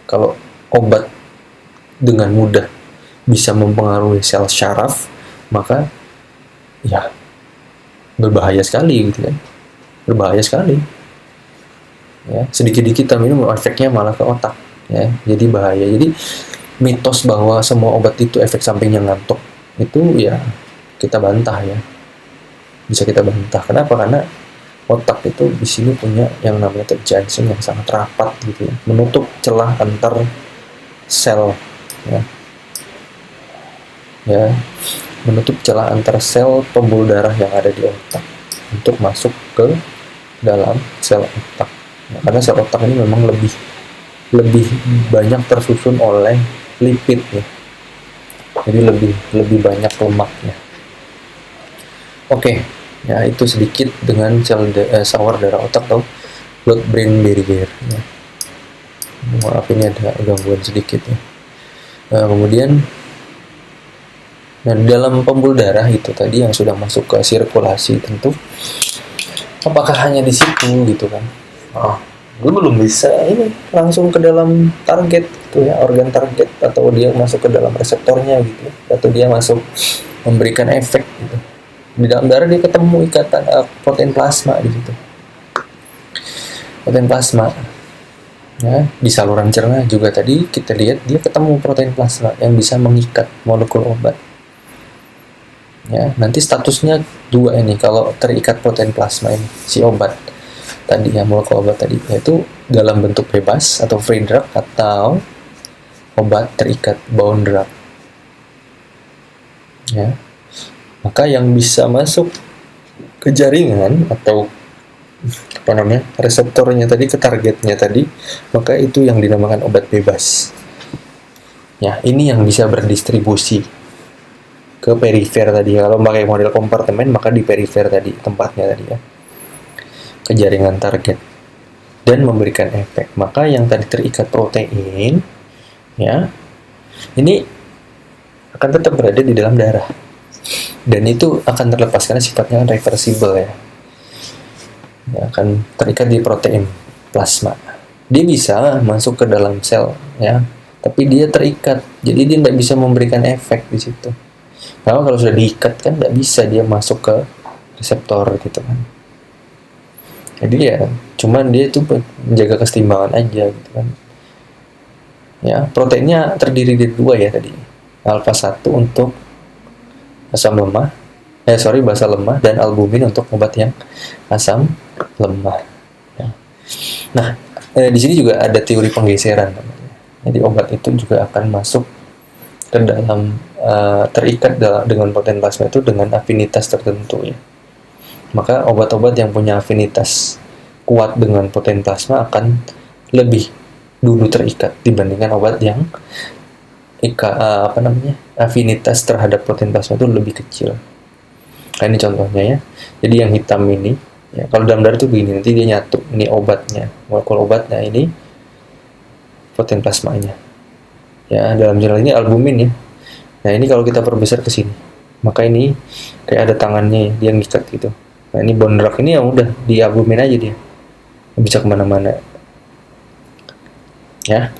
Speaker 1: Kalau obat dengan mudah bisa mempengaruhi sel saraf, maka ya berbahaya sekali gitu kan. Berbahaya sekali. Ya, sedikit-dikit kita minum efeknya malah ke otak ya. Jadi bahaya. Jadi mitos bahwa semua obat itu efek sampingnya ngantuk itu ya kita bantah ya. Bisa kita bantah. Kenapa? Karena otak itu di sini punya yang namanya junction yang sangat rapat gitu ya, menutup celah antar sel ya, menutup celah antar sel pembuluh darah yang ada di otak untuk masuk ke dalam sel otak. Nah, karena sel otak ini memang lebih banyak tersusun oleh lipid ya, jadi lebih banyak lemaknya. Oke. Ya itu sedikit dengan sawar darah otak atau blood-brain barrier ya. Maaf ini ada gangguan sedikit ya. Kemudian dalam pembuluh darah itu tadi yang sudah masuk ke sirkulasi, tentu apakah hanya di situ gitu kan? Lu belum bisa ini langsung ke dalam target gitu ya, organ target, atau dia masuk ke dalam reseptornya gitu, atau dia masuk memberikan efek gitu. Di dalam darah dia ketemu ikatan protein plasma di situ. Protein plasma. Ya, di saluran cerna juga tadi kita lihat dia ketemu protein plasma yang bisa mengikat molekul obat. Ya, nanti statusnya 2 ini kalau terikat protein plasma ini si obat tadi ya, molekul obat tadi, yaitu dalam bentuk bebas atau free drug atau obat terikat bound drug. Ya. Maka yang bisa masuk ke jaringan atau reseptornya tadi, ke targetnya tadi, maka itu yang dinamakan obat bebas. Ya, ini yang bisa berdistribusi ke perifer tadi. Kalau pakai model kompartemen maka di perifer tadi tempatnya tadi ya, ke jaringan target dan memberikan efek. Maka yang tadi terikat protein ya, ini akan tetap berada di dalam darah. Dan itu akan terlepas karena sifatnya reversible ya. Akan terikat di protein plasma. Dia bisa masuk ke dalam sel ya, tapi dia terikat, jadi dia tidak bisa memberikan efek di situ. Nah, kalau sudah diikat kan tidak bisa dia masuk ke reseptor gitu kan. Jadi ya cuman dia itu menjaga keseimbangan aja gitu kan. Ya, proteinnya terdiri dari 2 ya tadi. Alpha 1 untuk asam lemah, basa lemah, dan albumin untuk obat yang asam lemah. Ya. Nah, di sini juga ada teori penggeseran. Jadi obat itu juga akan masuk ke dalam terikat dengan protein plasma itu dengan afinitas tertentu ya. Maka obat-obat yang punya afinitas kuat dengan protein plasma akan lebih dulu terikat dibandingkan obat yang afinitas terhadap protein plasma itu lebih kecil. Nah, ini contohnya ya. Jadi yang hitam ini ya, kalau dalam darah itu begini, nanti dia nyatu, ini obatnya, molekul obatnya, ini protein plasmanya. Ya, dalam jurnal ini albumin ya. Nah, ini kalau kita perbesar ke sini, maka ini kayak ada tangannya ya, dia ngikat gitu. Nah, ini bone drug ini yang udah di albumin aja dia, bisa kemana-mana ya.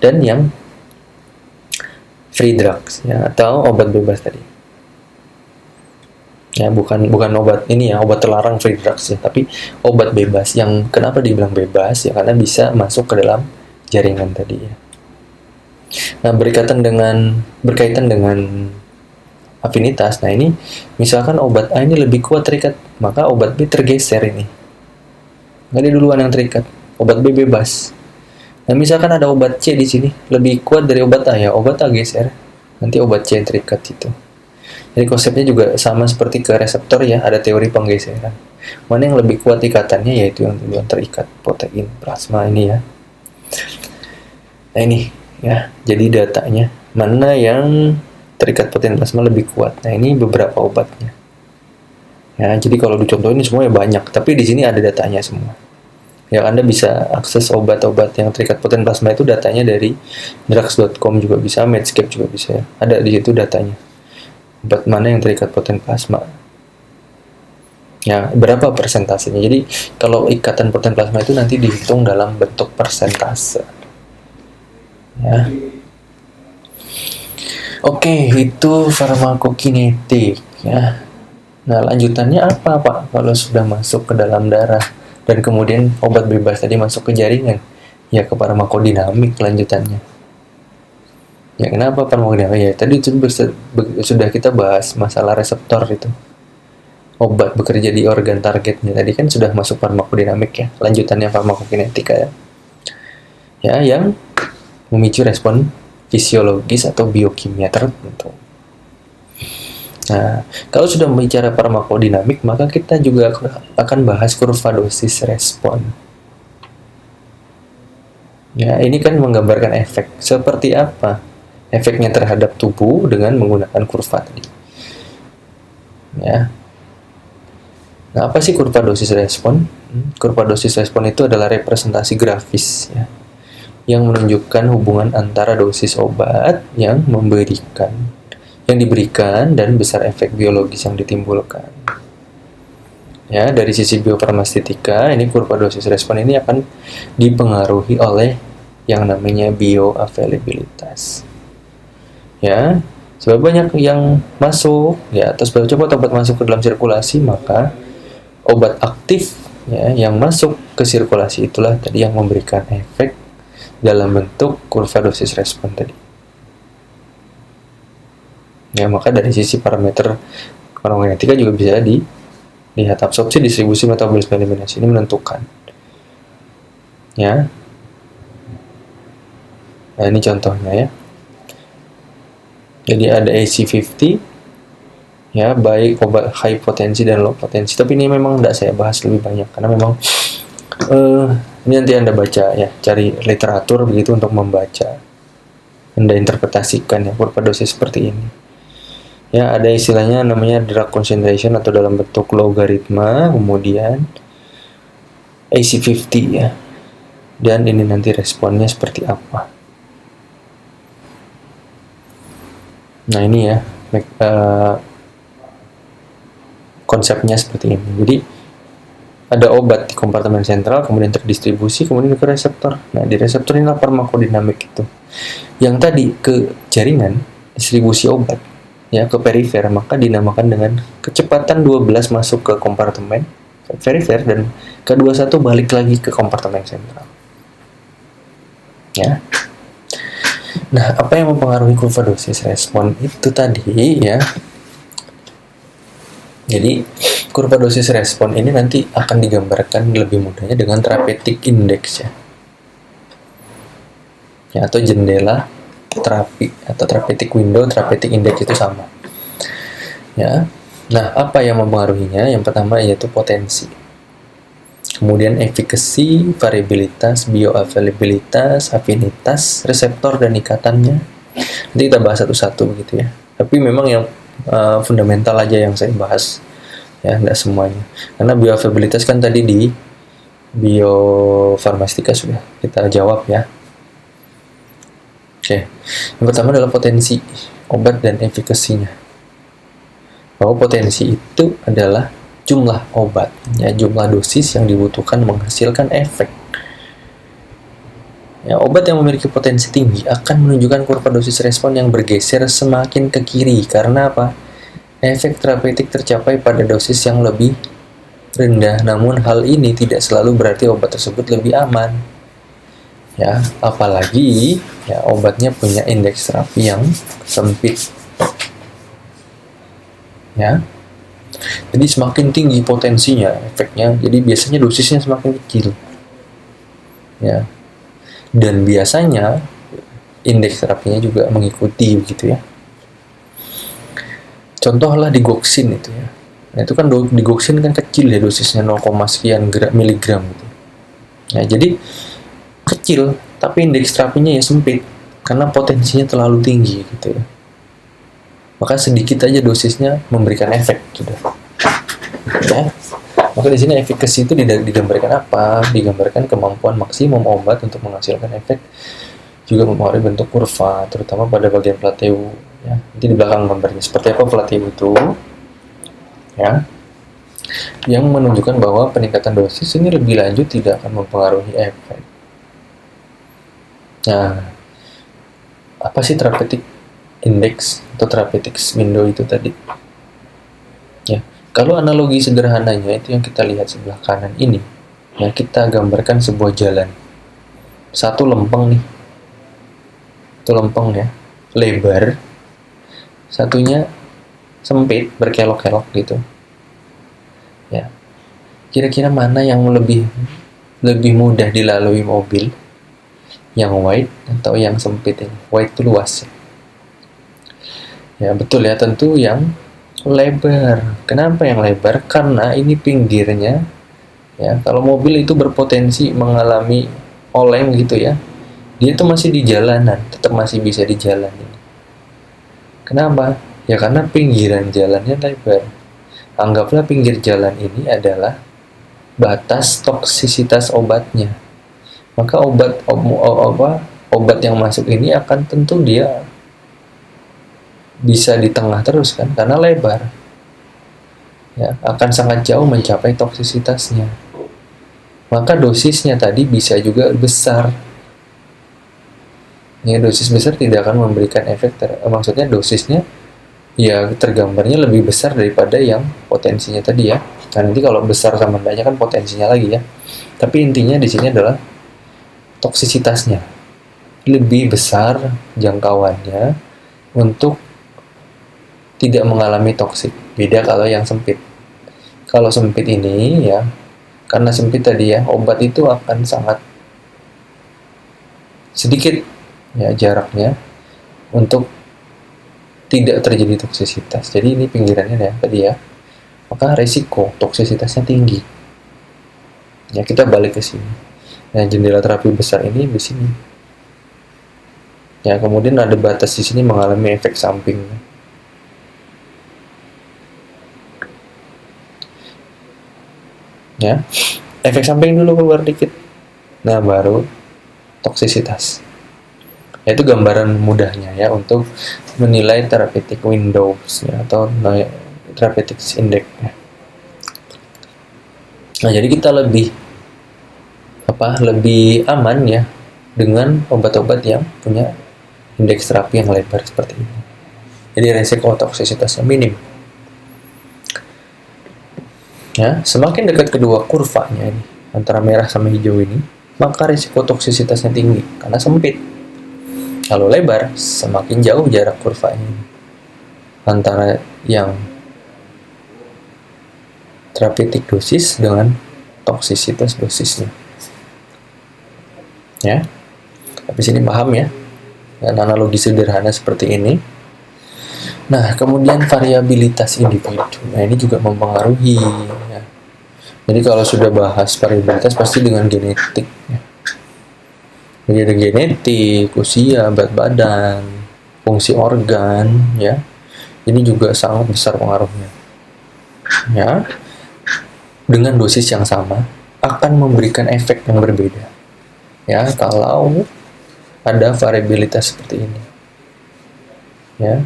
Speaker 1: Dan yang free drugs ya, atau obat bebas tadi ya, bukan obat ini ya, obat terlarang free drugs ya, tapi obat bebas. Yang kenapa dibilang bebas ya, karena bisa masuk ke dalam jaringan tadi ya. Nah, berkaitan dengan afinitas. Nah ini misalkan obat A ini lebih kuat terikat, maka obat B tergeser ini. Nggak ada duluan yang terikat, obat B bebas. Nah misalkan ada obat C di sini lebih kuat dari obat A, ya obat A geser, nanti obat C yang terikat itu. Jadi konsepnya juga sama seperti ke reseptor ya, ada teori penggeseran. Mana yang lebih kuat ikatannya, yaitu yang duluan terikat, protein plasma ini ya. Nah ini ya, jadi datanya mana yang terikat protein plasma lebih kuat. Nah ini beberapa obatnya. Ya, jadi kalau dicontohin ini semuanya banyak, tapi di sini ada datanya semua. Ya, Anda bisa akses obat-obat yang terikat protein plasma itu datanya dari drugs.com juga bisa, Medscape juga bisa ya. Ada di situ datanya. Obat mana yang terikat protein plasma. Ya, berapa persentasenya. Jadi kalau ikatan protein plasma itu nanti dihitung dalam bentuk persentase. Ya. Oke, itu farmakokinetik ya. Nah, lanjutannya apa, Pak? Kalau sudah masuk ke dalam darah dan kemudian obat bebas tadi masuk ke jaringan, ya ke farmakodinamik lanjutannya. Ya, kenapa farmakodinamik? Ya, tadi itu sudah kita bahas masalah reseptor itu. Obat bekerja di organ targetnya. Tadi kan sudah masuk farmakodinamik ya. Lanjutannya farmakokinetika ya. Ya, yang memicu respon fisiologis atau biokimia tertentu. Nah, kalau sudah bicara farmakodinamik, maka kita juga akan bahas kurva dosis respon. Ya, ini kan menggambarkan efek. Seperti apa efeknya terhadap tubuh dengan menggunakan kurva tadi. Ya. Nah, apa sih kurva dosis respon? Kurva dosis respon itu adalah representasi grafis ya, yang menunjukkan hubungan antara dosis obat yang diberikan dan besar efek biologis yang ditimbulkan. Ya, dari sisi biofarmaseutika, ini kurva dosis respon ini akan dipengaruhi oleh yang namanya bioavailabilitas. Ya, sebab banyak yang masuk, ya, atau sebab cepat obat masuk ke dalam sirkulasi, maka obat aktif ya yang masuk ke sirkulasi itulah tadi yang memberikan efek dalam bentuk kurva dosis respon tadi. Ya, maka dari sisi parameter farmakokinetika juga bisa dilihat absorpsi, distribusi, metabolisme, eliminasi ini menentukan. Ya. Nah, ini contohnya ya. Jadi ada AC50 ya, baik obat high potensi dan low potensi. Tapi ini memang tidak saya bahas lebih banyak karena memang ini nanti Anda baca ya, cari literatur begitu untuk membaca, Anda interpretasikan ya kurva dosis seperti ini. Ya, ada istilahnya namanya drug concentration atau dalam bentuk logaritma, kemudian AC50 ya. Dan ini nanti responnya seperti apa. Nah, ini ya konsepnya seperti ini. Jadi ada obat di kompartemen sentral, kemudian terdistribusi, kemudian ke reseptor. Nah, di reseptor inilah farmakodinamik itu. Yang tadi ke jaringan, distribusi obat ya ke perifer, maka dinamakan dengan kecepatan 12 masuk ke kompartemen perifer dan ke-21 balik lagi ke kompartemen sentral. Ya. Nah, apa yang mempengaruhi kurva dosis respon itu tadi ya? Jadi, kurva dosis respon ini nanti akan digambarkan lebih mudahnya dengan therapeutic index ya. Ya, atau jendela terapi atau therapeutic window, therapeutic index itu sama. Ya. Nah, apa yang mempengaruhinya? Yang pertama yaitu potensi. Kemudian efficacy, variabilitas, bioavailabilitas, afinitas, reseptor dan ikatannya. Nanti kita bahas satu-satu begitu ya. Tapi memang yang fundamental aja yang saya bahas ya, tidak semuanya. Karena bioavailabilitas kan tadi di biofarmaseutika sudah kita jawab ya. Oke, yang pertama adalah potensi obat dan efikasinya. Bahwa potensi itu adalah jumlah obat, ya, jumlah dosis yang dibutuhkan menghasilkan efek. Ya, obat yang memiliki potensi tinggi akan menunjukkan kurva dosis respon yang bergeser semakin ke kiri. Karena apa? Efek terapeutik tercapai pada dosis yang lebih rendah. Namun hal ini tidak selalu berarti obat tersebut lebih aman. Ya, apalagi ya obatnya punya indeks terapi yang sempit. ya. Jadi semakin tinggi potensinya efeknya, jadi biasanya dosisnya semakin kecil, ya. Dan biasanya indeks terapinya juga mengikuti begitu ya. Contohlah digoxin itu ya. Nah, itu kan digoxin kan kecil ya dosisnya 0, sekian miligram gitu. Nah, jadi kecil tapi indeks terapinya ya sempit karena potensinya terlalu tinggi gitu ya. Maka sedikit aja dosisnya memberikan efek sudah. Ya. Maka di sini efikasi itu digambarkan apa? Digambarkan kemampuan maksimum obat untuk menghasilkan efek, juga mempengaruhi bentuk kurva, terutama pada bagian plateu. Ya, nanti di belakang gambarnya seperti apa plateu itu, ya, yang menunjukkan bahwa peningkatan dosis ini lebih lanjut tidak akan mempengaruhi efek. Nah, apa sih therapeutic index atau therapeutic window itu tadi? Ya, kalau analogi sederhananya itu yang kita lihat sebelah kanan ini, ya kita gambarkan sebuah jalan. Satu lempeng nih, itu lempeng ya, lebar. Satunya sempit, berkelok-kelok gitu. Ya, kira-kira mana yang lebih mudah dilalui mobil? Yang wide atau yang sempit ini? Wide itu luas. Ya betul ya, tentu yang lebar. Kenapa yang lebar? Karena ini pinggirnya, ya kalau mobil itu berpotensi mengalami oleng gitu ya, dia itu masih di jalanan, tetap masih bisa dijalanin. Kenapa? Ya karena pinggiran jalannya lebar. Anggaplah pinggir jalan ini adalah batas toksisitas obatnya. Maka obat yang masuk ini akan tentu dia bisa di tengah terus kan, karena lebar. Ya, akan sangat jauh mencapai toksisitasnya. Maka dosisnya tadi bisa juga besar. Ya, dosis besar tidak akan memberikan efek, maksudnya dosisnya ya tergambarnya lebih besar daripada yang potensinya tadi ya. Nah, nanti kalau besar sama enggaknya kan potensinya lagi ya. Tapi intinya di sini adalah toksisitasnya lebih besar jangkauannya untuk tidak mengalami toksik. Beda kalau yang sempit. Kalau sempit ini ya, karena sempit tadi ya, obat itu akan sangat sedikit ya jaraknya untuk tidak terjadi toksisitas. Jadi ini pinggirannya ya tadi ya. Maka resiko toksisitasnya tinggi. Ya kita balik ke sini. Nah, jendela terapi besar ini di sini. Ya, kemudian ada batas di sini mengalami efek samping. Ya, efek samping dulu keluar dikit. Nah, baru toksisitas. Itu gambaran mudahnya ya untuk menilai therapeutic windows ya, atau therapeutic index. Nah, jadi kita lebih aman ya dengan obat-obat yang punya indeks terapi yang lebar seperti ini. Jadi resiko toksisitasnya minim. Ya, semakin dekat kedua kurvanya ini, antara merah sama hijau ini, maka risiko toksisitasnya tinggi karena sempit. Kalau lebar, semakin jauh jarak kurvanya ini antara yang therapeutic dosis dengan toksisitas dosisnya. Ya, tapi sini paham ya, dan analogi sederhana seperti ini. Nah, kemudian variabilitas individu. Nah, ini juga mempengaruhi. Ya. Jadi kalau sudah bahas variabilitas pasti dengan genetik. Ya. Jadi ada genetik, usia, berat badan, fungsi organ, ya. Ini juga sangat besar pengaruhnya. Ya, dengan dosis yang sama akan memberikan efek yang berbeda. Ya, kalau ada variabilitas seperti ini. Ya.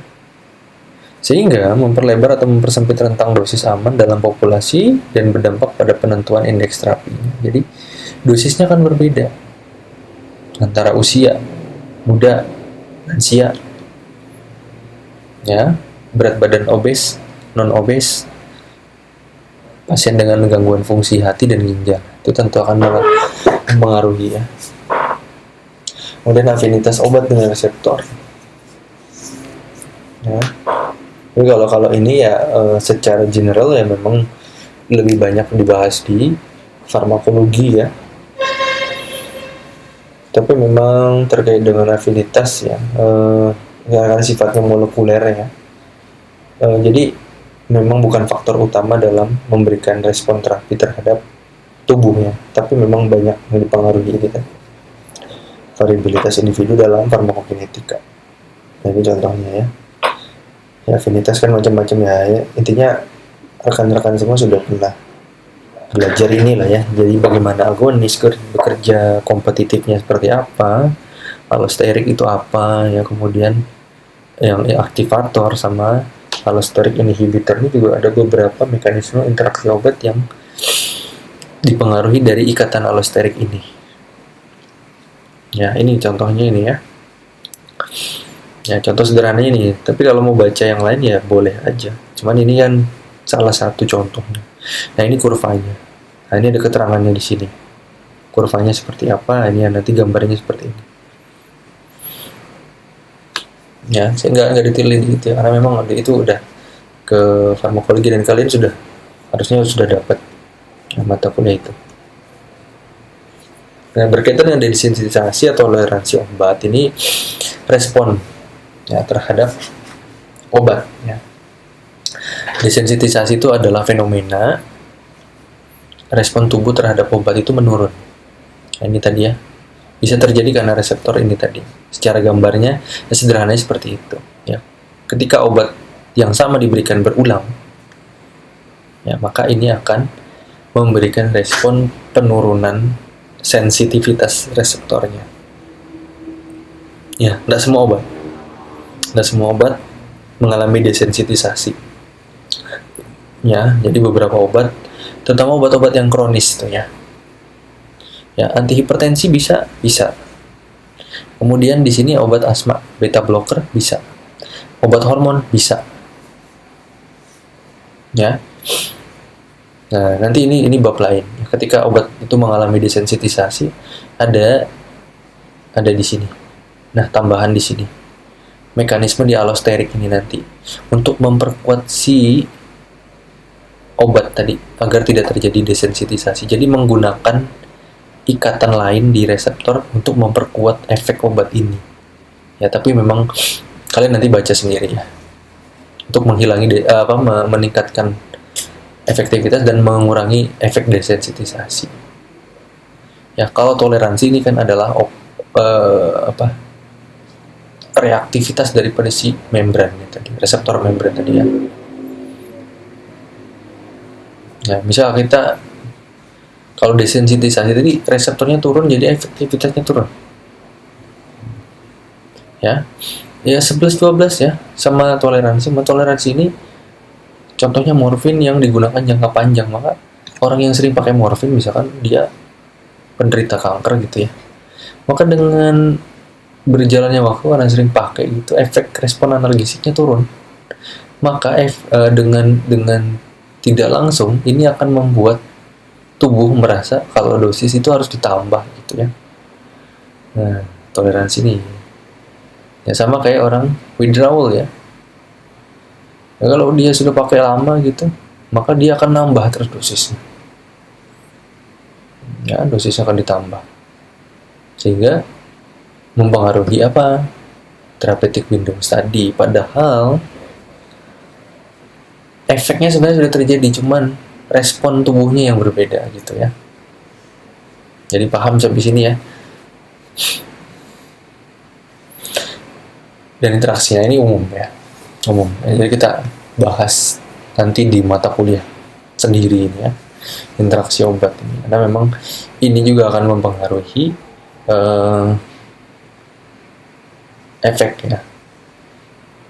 Speaker 1: Sehingga memperlebar atau mempersempit rentang dosis aman dalam populasi dan berdampak pada penentuan indeks terapinya. Jadi, dosisnya akan berbeda antara usia muda, lansia, ya, berat badan obes, non obes, pasien dengan gangguan fungsi hati dan ginjal. Itu tentu akan mempengaruhi ya. Kemudian afinitas obat dengan reseptor. Ya. Tapi kalau ini ya secara general ya memang lebih banyak dibahas di farmakologi ya. Tapi memang terkait dengan afinitas ya, karena sifatnya molekuler ya. Jadi memang bukan faktor utama dalam memberikan respon terapi terhadap tubuhnya, tapi memang banyak yang dipengaruhi ini kan, variabilitas individu dalam farmakokinetika. Nah, ini contohnya ya. Ya, afinitas kan macam-macam ya. Intinya rekan-rekan semua sudah pernah belajar inilah ya. Jadi bagaimana agonis bekerja, kompetitifnya seperti apa, allosteric itu apa ya, kemudian yang aktivator sama allosteric inhibitor ini juga ada beberapa mekanisme interaksi obat yang dipengaruhi dari ikatan allosteric ini. Ya, ini contohnya ini ya. Ya, contoh sederhananya ini. Tapi kalau mau baca yang lain ya boleh aja. Cuman ini kan salah satu contohnya. Nah, ini kurvanya. Nah, ini ada keterangannya di sini. Kurvanya seperti apa? Ini nanti gambarnya seperti ini. Ya, saya nggak detailin gitu ya, karena memang itu udah ke farmakologi dan kalian harusnya sudah dapat mata kuliah itu. Nah, berkaitan dengan desensitisasi atau toleransi obat, ini respon ya terhadap obat ya. Desensitisasi itu adalah fenomena respon tubuh terhadap obat itu menurun. Nah, ini tadi ya, bisa terjadi karena reseptor ini tadi. Secara gambarnya ya, sederhananya seperti itu ya. Ketika obat yang sama diberikan berulang ya, maka ini akan memberikan respon penurunan sensitivitas reseptornya ya. Tidak semua obat mengalami desensitisasi ya. Jadi beberapa obat, terutama obat-obat yang kronis tuh ya, antihipertensi bisa. Kemudian di sini obat asma, beta blocker bisa, obat hormon bisa ya. Nah, nanti ini bab lain. Ketika obat itu mengalami desensitisasi, ada di sini. Nah, tambahan di sini. Mekanisme di allosterik ini nanti untuk memperkuat si obat tadi agar tidak terjadi desensitisasi. Jadi menggunakan ikatan lain di reseptor untuk memperkuat efek obat ini. Ya, tapi memang kalian nanti baca sendiri ya. Untuk menghilangi meningkatkan efektivitas dan mengurangi efek desensitisasi. Ya, kalau toleransi ini kan adalah reaktivitas daripada si membran tadi, reseptor membran tadi ya. Ya, misal kita kalau desensitisasi tadi reseptornya turun, jadi efektivitasnya turun. Ya. Ya 11-12 ya, sama toleransi. Toleransi ini contohnya morfin yang digunakan jangka panjang, maka orang yang sering pakai morfin misalkan dia penderita kanker gitu ya, maka dengan berjalannya waktu karena sering pakai gitu, efek respon analgesiknya turun. Maka dengan tidak langsung ini akan membuat tubuh merasa kalau dosis itu harus ditambah gitu ya. Nah, toleransi ini ya sama kayak orang withdrawal ya. Kalau dia sudah pakai lama gitu, maka dia akan nambah terus dosisnya. Ya, dosisnya akan ditambah. Sehingga mempengaruhi apa? Therapeutic window tadi. Padahal efeknya sebenarnya sudah terjadi, cuman respon tubuhnya yang berbeda gitu ya. Jadi paham sampai sini ya. Dan interaksinya ini umum ya. Jadi kita bahas nanti di mata kuliah sendiri ini ya, interaksi obat ini, karena memang ini juga akan mempengaruhi efek ya,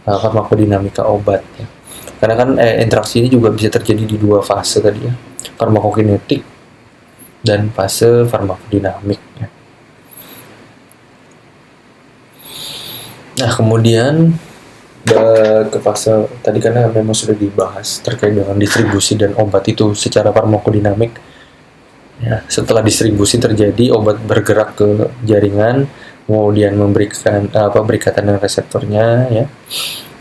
Speaker 1: farmakodinamika obat ya. Karena kan interaksi ini juga bisa terjadi di dua fase tadi ya, farmakokinetik dan fase farmakodinamik ya. Nah, kemudian ke fase tadi karena memang sudah dibahas terkait dengan distribusi dan obat itu secara farmakodinamik ya. Setelah distribusi terjadi, obat bergerak ke jaringan, kemudian memberikan berikatan dengan reseptornya ya.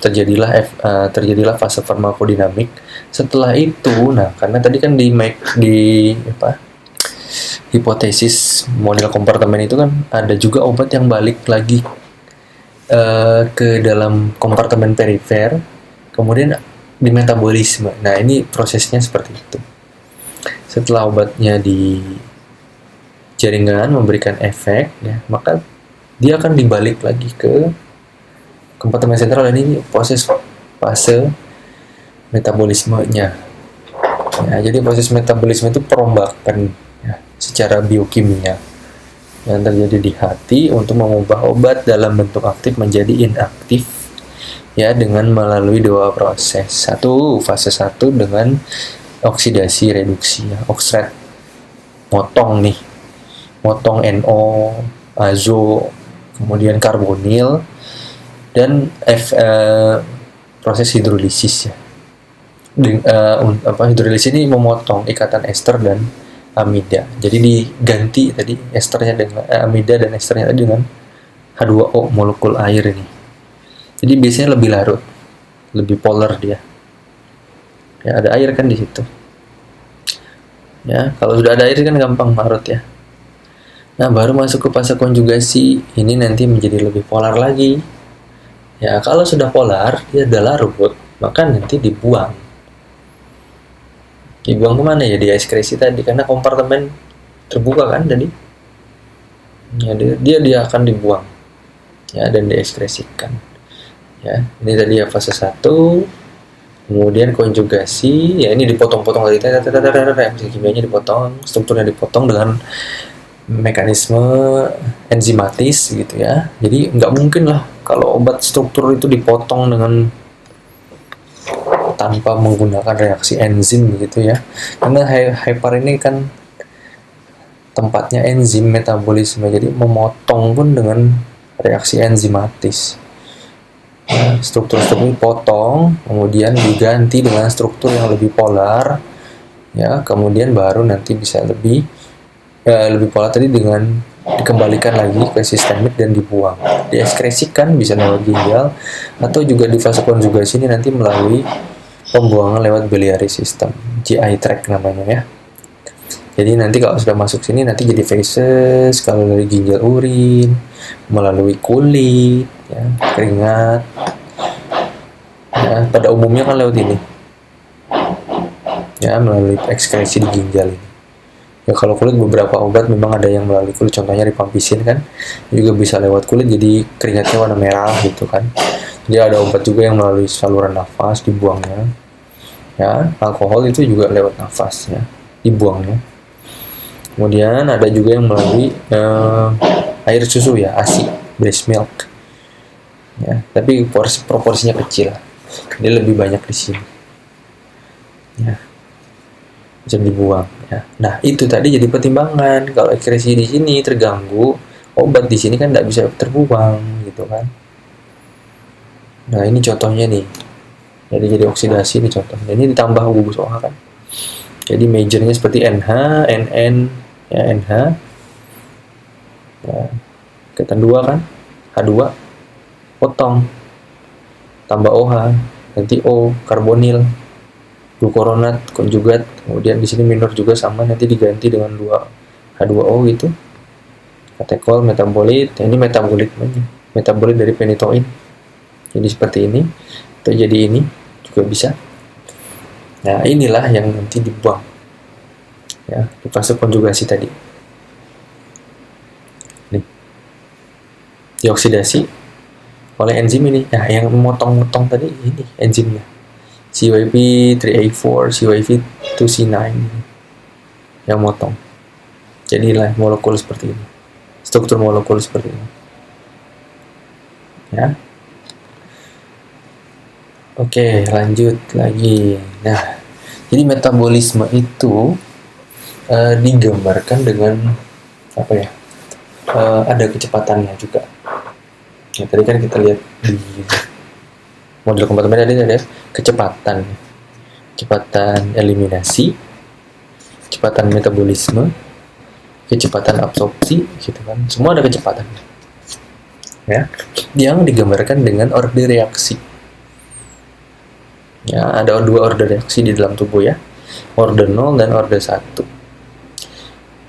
Speaker 1: terjadilah fase farmakodinamik. Setelah itu, nah karena tadi kan hipotesis model kompartemen itu kan ada juga obat yang balik lagi ke dalam kompartemen perifer, kemudian di metabolisme. Nah ini prosesnya seperti itu. Setelah obatnya di jaringan memberikan efek, ya, maka dia akan dibalik lagi ke kompartemen sentral, dan ini proses fase metabolismenya. Ya, jadi proses metabolisme itu perombakan ya, secara biokimia yang terjadi di hati untuk mengubah obat dalam bentuk aktif menjadi inaktif, ya, dengan melalui dua proses. Fase 1 dengan oksidasi reduksi, ya, oxidasi, motong NO, azo, kemudian karbonil, dan proses hidrolisis, ya. Hidrolisis ini memotong ikatan ester dan amida. Jadi diganti tadi esternya dengan amida dan esternya tadi dengan H2O, molekul air ini. Jadi biasanya lebih larut, lebih polar dia. Ya, ada air kan di situ. Ya, kalau sudah ada air kan gampang larut ya. Nah, baru masuk ke fase konjugasi, ini nanti menjadi lebih polar lagi. Ya, kalau sudah polar, dia udah larut, maka nanti dibuang. Dibuang kemana ya? Di ekskresi tadi, karena kompartemen terbuka kan tadi. Ya, dia akan dibuang, ya, dan diekskresikan. Ya, ini tadi ya fase 1. Kemudian konjugasi, ya ini dipotong-potong tadi, kimianya dipotong, strukturnya dipotong dengan mekanisme enzimatis gitu ya. Jadi nggak mungkin lah kalau obat struktur itu dipotong dengan tanpa menggunakan reaksi enzim gitu ya, karena heparin ini kan tempatnya enzim metabolisme, jadi memotong pun dengan reaksi enzimatis. Nah, struktur-struktur dipotong, kemudian diganti dengan struktur yang lebih polar, ya, kemudian baru nanti bisa lebih polar tadi dengan dikembalikan lagi ke sistemik dan dibuang, diekskresikan bisa lewat ginjal, atau juga di fase konjugasi ini nanti melalui pembuangan lewat biliary system, GI tract namanya ya. Jadi nanti kalau sudah masuk sini nanti jadi feces, kalau dari ginjal urin, melalui kulit, ya, keringat, ya, pada umumnya kan lewat ini, ya, melalui ekskresi di ginjal ini. Ya, kalau kulit beberapa obat memang ada yang melalui kulit, contohnya rifampicin kan juga bisa lewat kulit, jadi keringatnya warna merah gitu kan. Jadi ada obat juga yang melalui saluran nafas dibuangnya, ya, alkohol itu juga lewat nafas ya, dibuangnya. Kemudian ada juga yang melalui air susu ya, ASI, breast milk, ya, tapi proporsinya kecil, dia lebih banyak di sini, ya, bisa dibuang ya. Nah itu tadi jadi pertimbangan, kalau ekskresi di sini terganggu, obat di sini kan tidak bisa terbuang gitu kan. Nah ini contohnya nih, jadi oksidasi ini contohnya, ini ditambah gugus OH kan, jadi majornya seperti NH, NN, ya, NH, ya, ikatan 2 kan, H2, potong, tambah OH, nanti O, karbonil, glukoronat, konjugat, kemudian di sini minor juga sama, nanti diganti dengan 2 H2O gitu, katekol, metabolit, ini metabolit dari penitoin. Jadi seperti ini, atau jadi ini juga bisa. Nah inilah yang nanti dibuang, ya, di fase konjugasi tadi. Nih, dioksidasi oleh enzim ini. Nah yang memotong-motong tadi ini enzimnya, CYP3A4, CYP2C9 yang motong. Jadilah molekul seperti ini, struktur molekul seperti ini, ya. Oke, lanjut lagi. Nah, jadi metabolisme itu digambarkan dengan apa ya? Ada kecepatannya juga. Ya, tadi kan kita lihat di model kompartemen tadi ada kecepatan eliminasi, kecepatan metabolisme, kecepatan absorpsi, gitu kan. Semua ada kecepatan, ya, yang digambarkan dengan orde reaksi. Ya, ada dua order reaksi di dalam tubuh ya. Order 0 dan order 1.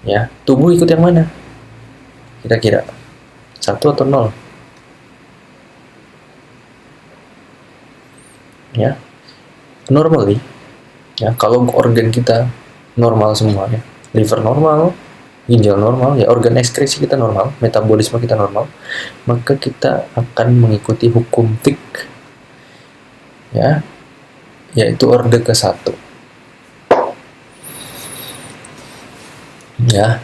Speaker 1: Ya, tubuh ikut yang mana? Kira-kira 1 atau 0? Ya. Normally, ya, kalau organ kita normal semua ya. Liver normal, ginjal normal, ya organ ekskresi kita normal, metabolisme kita normal, maka kita akan mengikuti hukum Fick, ya, yaitu order ke-1. Ya,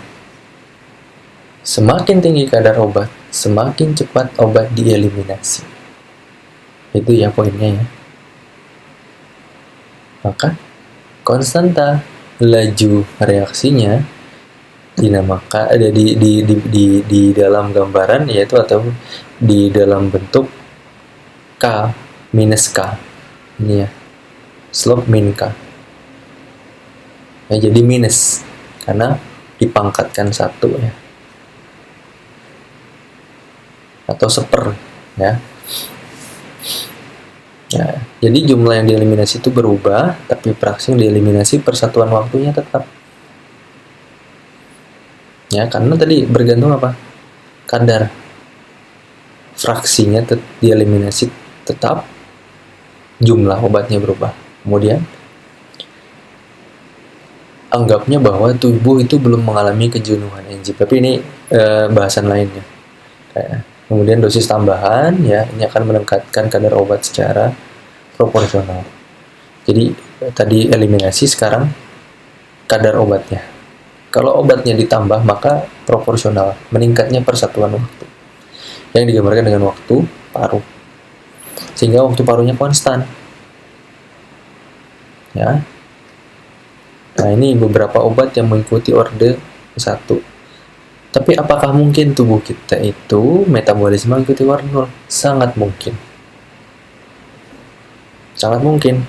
Speaker 1: semakin tinggi kadar obat, semakin cepat obat dieliminasi. Itu ya poinnya ya. Maka konstanta laju reaksinya dinamakan ada di dalam gambaran yaitu atau di dalam bentuk K minus K ini ya, slope min K ya, jadi minus karena dipangkatkan 1 ya, atau seper ya. Ya, jadi jumlah yang dieliminasi itu berubah, tapi fraksi yang dieliminasi persatuan waktunya tetap. Ya, karena tadi bergantung apa? Kadar fraksinya dieliminasi tetap, jumlah obatnya berubah. Kemudian anggapnya bahwa tubuh itu belum mengalami kejenuhan enzim, tapi ini bahasan lainnya. Kemudian dosis tambahan ya, ini akan meningkatkan kadar obat secara proporsional. Jadi tadi eliminasi, sekarang kadar obatnya. Kalau obatnya ditambah maka proporsional, meningkatnya persatuan waktu yang digambarkan dengan waktu paruh, sehingga waktu paruhnya konstan ya. Nah, ini beberapa obat yang mengikuti orde 1. Tapi apakah mungkin tubuh kita itu metabolisme mengikuti order 0? Sangat mungkin. Sangat mungkin.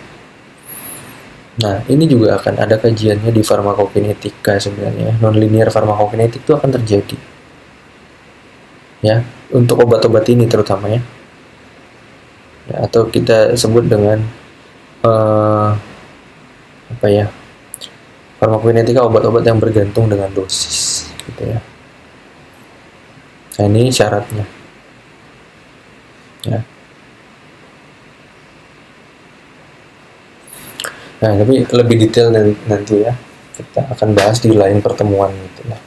Speaker 1: Nah, ini juga akan ada kajiannya di farmakokinetika sebenarnya. Non-linear farmakokinetik itu akan terjadi. Ya, untuk obat-obat ini terutama ya. Ya, atau kita sebut dengan apa ya? Farmakokinetika, obat-obat yang bergantung dengan dosis gitu ya. Nah, ini syaratnya ya. Nah, tapi lebih detail nanti ya, kita akan bahas di lain pertemuan gitu ya.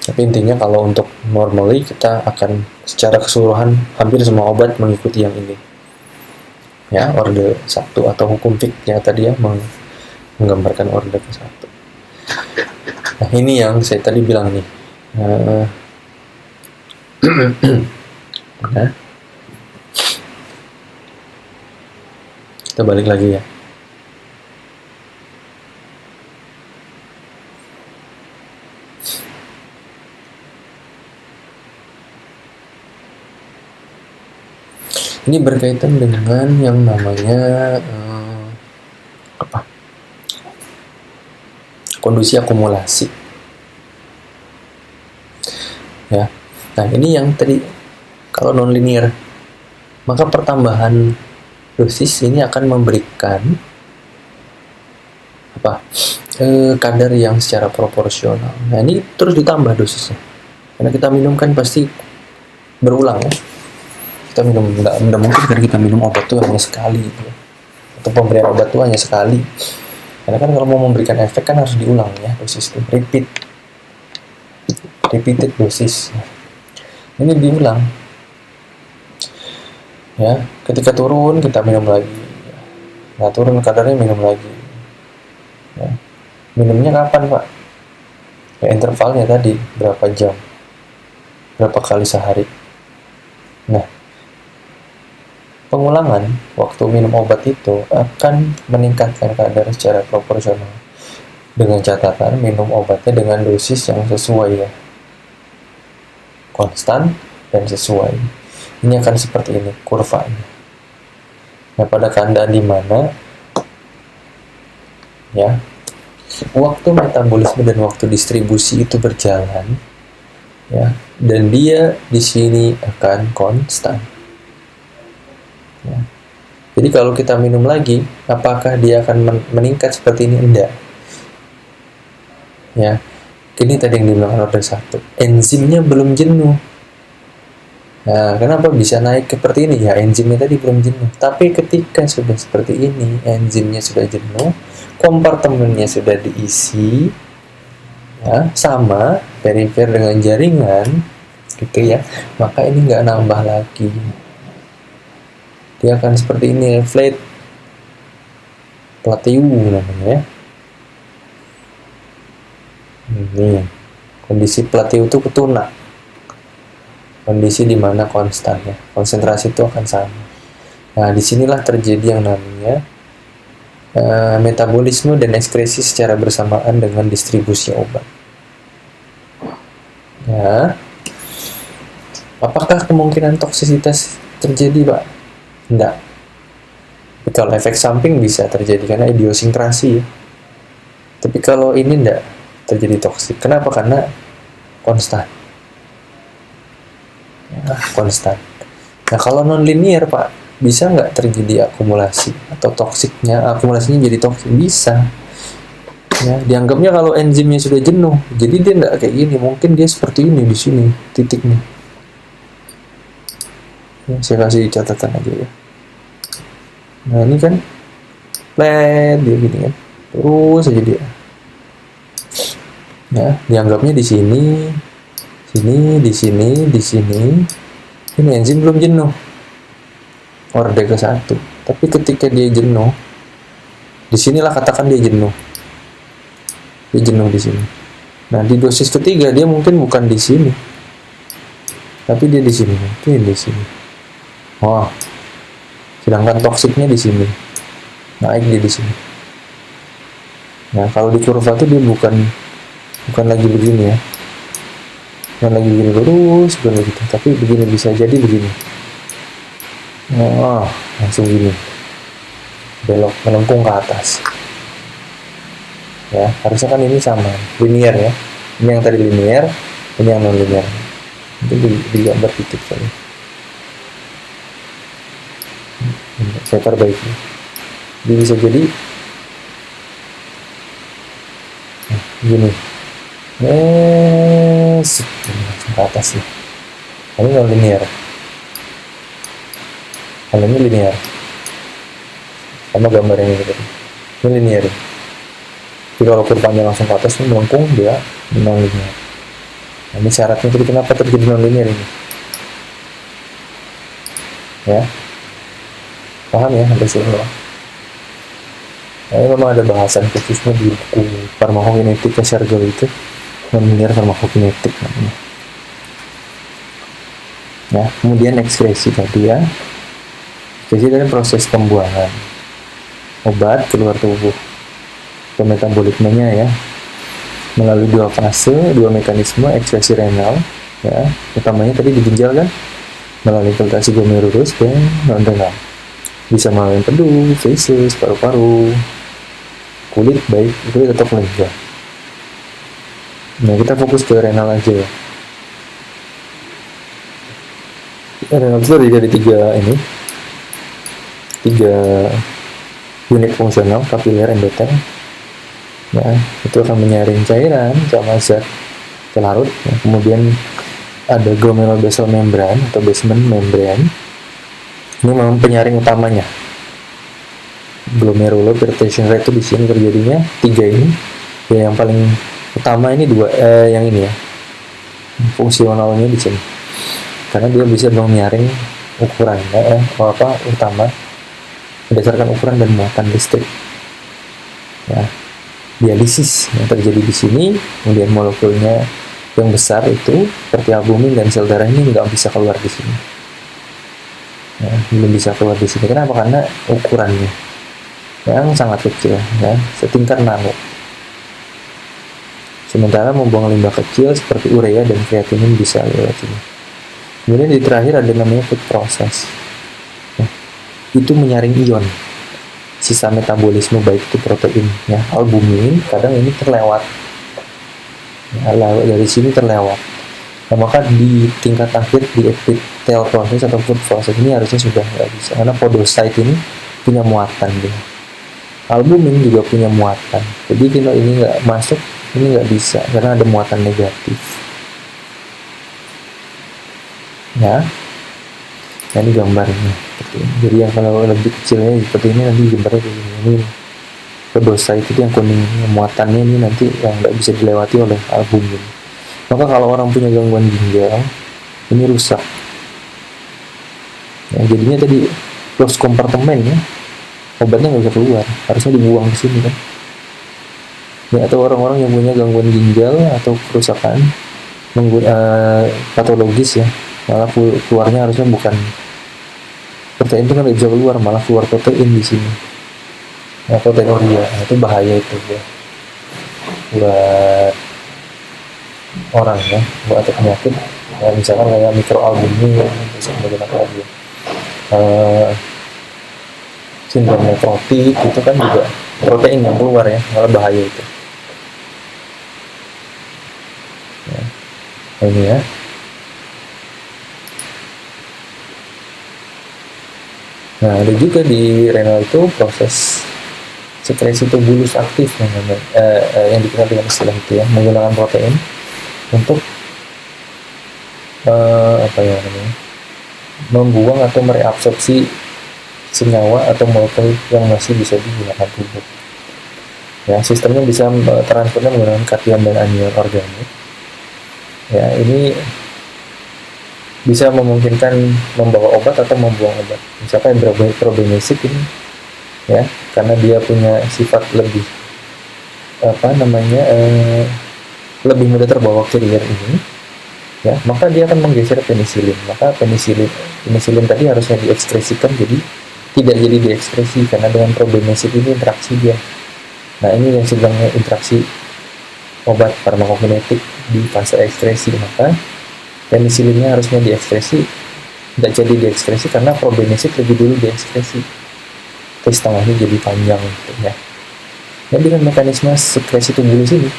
Speaker 1: Tapi intinya kalau untuk normally kita akan secara keseluruhan hampir semua obat mengikuti yang ini ya, orde 1 atau hukum Fick yang tadi ya, menggambarkan orde ke-1. Nah, ini yang saya tadi bilang nih. Nah, kita balik lagi ya. Ini berkaitan dengan yang namanya kondisi akumulasi ya. Nah, ini yang tadi kalau non-linear, maka pertambahan dosis ini akan memberikan kadar yang secara proporsional. Nah, ini terus ditambah dosisnya karena kita minum kan pasti berulang ya. Kita minum, nggak mungkin kan kita minum obat itu hanya sekali gitu, atau pemberian obat itu hanya sekali, karena kan kalau mau memberikan efek kan harus diulang ya, dosis itu repeated dosis. Ini diulang ya, ketika turun kita minum lagi, nah turun kadarnya minum lagi ya. Minumnya kapan Pak? Ya, intervalnya tadi berapa jam, berapa kali sehari. Nah, pengulangan waktu minum obat itu akan meningkatkan kadar secara proporsional, dengan catatan minum obatnya dengan dosis yang sesuai ya, konstan dan sesuai. Ini akan seperti ini kurvanya. Nah, pada keadaan di mana ya waktu metabolisme dan waktu distribusi itu berjalan ya, dan dia di sini akan konstan ya. Jadi kalau kita minum lagi, apakah dia akan meningkat seperti ini? Enggak. Ya, ini tadi yang dibilang order 1. Enzimnya belum jenuh. Nah, kenapa bisa naik seperti ini? Ya, enzimnya tadi belum jenuh. Tapi ketika sudah seperti ini, enzimnya sudah jenuh, kompartemennya sudah diisi, ya, sama perifer dengan jaringan, gitu ya. Maka ini nggak nambah lagi. Dia akan seperti ini, flat plateau namanya ya. Ini kondisi plateau itu ketunak, kondisi di mana konstannya konsentrasi itu akan sama. Nah, disinilah terjadi yang namanya metabolisme dan ekskresi secara bersamaan dengan distribusi obat. Ya, apakah kemungkinan toksisitas terjadi, Pak? Enggak. Kalau efek samping bisa terjadi karena idiosinkrasi ya. Tapi kalau ini enggak terjadi toksik. Kenapa? Karena konstan. Ya, konstan. Nah, kalau non-linear, Pak, bisa nggak terjadi akumulasi atau toksiknya, akumulasinya jadi toksik? Bisa. Ya, dianggapnya kalau enzimnya sudah jenuh, jadi dia nggak kayak gini. Mungkin dia seperti ini di sini titiknya. Ya, saya kasih catatan aja ya. Nah, ini kan flat dia gini kan, terus aja dia. Ya, dianggapnya di sini, di sini. Ini enzim belum jenuh, order ke-1. Tapi ketika dia jenuh, disinilah katakan dia jenuh. Dia jenuh di sini. Nah, di dosis ketiga dia mungkin bukan di sini, tapi dia di sini, mungkin di sini. Wah, sedangkan toksiknya di sini, naik dia di sini. Nah, kalau di kurva itu dia bukan lagi begini ya, bukan lagi begini terus, bukan begitu, tapi begini, bisa jadi begini. Wah, langsung gini, belok melengkung ke atas. Ya, harusnya kan ini sama, linear ya. Ini yang tadi linear, ini yang non linear. Itu digambar titik saja. Saya perbaiki. Jadi bisa jadi gini. Langsung ke atas ya. Ini non linear. Kalau ini linear. Sama gambar yang ini tadi. Ini linear. Jadi kalau kurvanya langsung ke atas ini melengkung, dia non linear. Nah, ini syaratnya jadi kenapa terjadi non linear ini. Ya. Paham ya sampai sini loh. Nah, ini memang ada bahasan khususnya di buku farmakokinetika Shergill itu, non-linear farmakokinetik namanya. Nah, kemudian ekskresi tadi ya. Ekskresi dari proses pembuangan obat keluar tubuh. Metabolismenya ya, melalui 2 fase, 2 mekanisme ekskresi renal ya. Utamanya tadi di ginjal kan, melalui filtrasi glomerulus dan non renal. Bisa melalui empedu, feses, paru-paru, kulit baik kulit atau kelenjar. Nah, kita fokus ke renal aja ya. Renal itu terdiri dari 3 unit fungsional, kapiler, endotel. Nah, itu akan menyaring cairan sama zat pelarut. Nah, kemudian ada glomerulobasal membran atau basement membrane. Ini memang penyaring utamanya. Glomerular-filtration rate itu di sini terjadinya 3 ini. Ya, yang paling utama ini 2 yang ini ya. Fungsionalnya di sini. Karena dia bisa menyaring ukuran utama berdasarkan ukuran dan muatan listrik. Ya, dialisis yang terjadi di sini, kemudian molekulnya yang besar itu seperti albumin dan sel darah ini nggak bisa keluar di sini. Ya, belum bisa keluar di sini. Kenapa? Karena ukurannya yang sangat kecil, ya, setingkat nano. Sementara membuang limbah kecil seperti urea dan kreatinin bisa lewat sini. Kemudian di terakhir ada namanya food process. Nah, itu menyaring ion. Sisa metabolisme baik itu protein, ya, albumin, kadang ini terlewat. Ya, dari sini terlewat. Nah, maka di tingkat akhir di epithelial process atau food process ini harusnya sudah nggak bisa, karena podocyte ini punya muatan dia. Albumin juga punya muatan. Jadi kalau ini nggak masuk, ini nggak bisa karena ada muatan negatif. Ya, nah, ini gambarnya. Jadi yang kalau lebih kecilnya seperti ini, nanti gambarnya kayak gini. Ini dosa itu yang kuning, muatannya ini nanti yang nggak bisa dilewati oleh albumin. Maka kalau orang punya gangguan ginjal, ini rusak. Ya, jadinya tadi close kompartemen ya, obatnya nggak bisa keluar, harusnya dibuang ke sini kan. Ya, atau orang-orang yang punya gangguan ginjal atau kerusakan patologis ya, malah keluarnya harusnya bukan protein itu kan nggak bisa keluar, malah keluar protein di sini. Nah, proteinuria, nah, itu bahaya itu ya buat orang ya, buat penyakit ya, misalkan kayak mikroalbumin, bisa menggunakan lagi sindrom nefrotik itu kan juga protein yang keluar ya, malah bahaya itu ya. Nah, ini ya. Nah, ada juga di renal itu proses sekresi tubulus aktif yang dikenal dengan istilah itu ya, menggunakan protein untuk membuang atau mereabsorpsi senyawa atau molekul yang masih bisa digunakan tubuh. Ya, sistemnya bisa transfernya menggunakan kation dan anion organik. Ya, ini bisa memungkinkan membawa obat atau membuang obat. Misalkan probenesik ini ya, karena dia punya sifat lebih lebih mudah terbawa carrier ini ya, maka dia akan menggeser penisilin. Maka penisilin tadi harusnya diekspresikan, jadi tidak jadi diekspresi karena dengan probenesik ini interaksi dia. Nah, ini yang sebenarnya interaksi obat farmakokinetik di fase ekspresi, maka penisilinnya harusnya diekspresi, tidak jadi diekspresi karena probenesik lebih dulu diekspresi. Tes tengahnya jadi panjang gitu ya. Dan dengan mekanisme sekresi tubulus ini,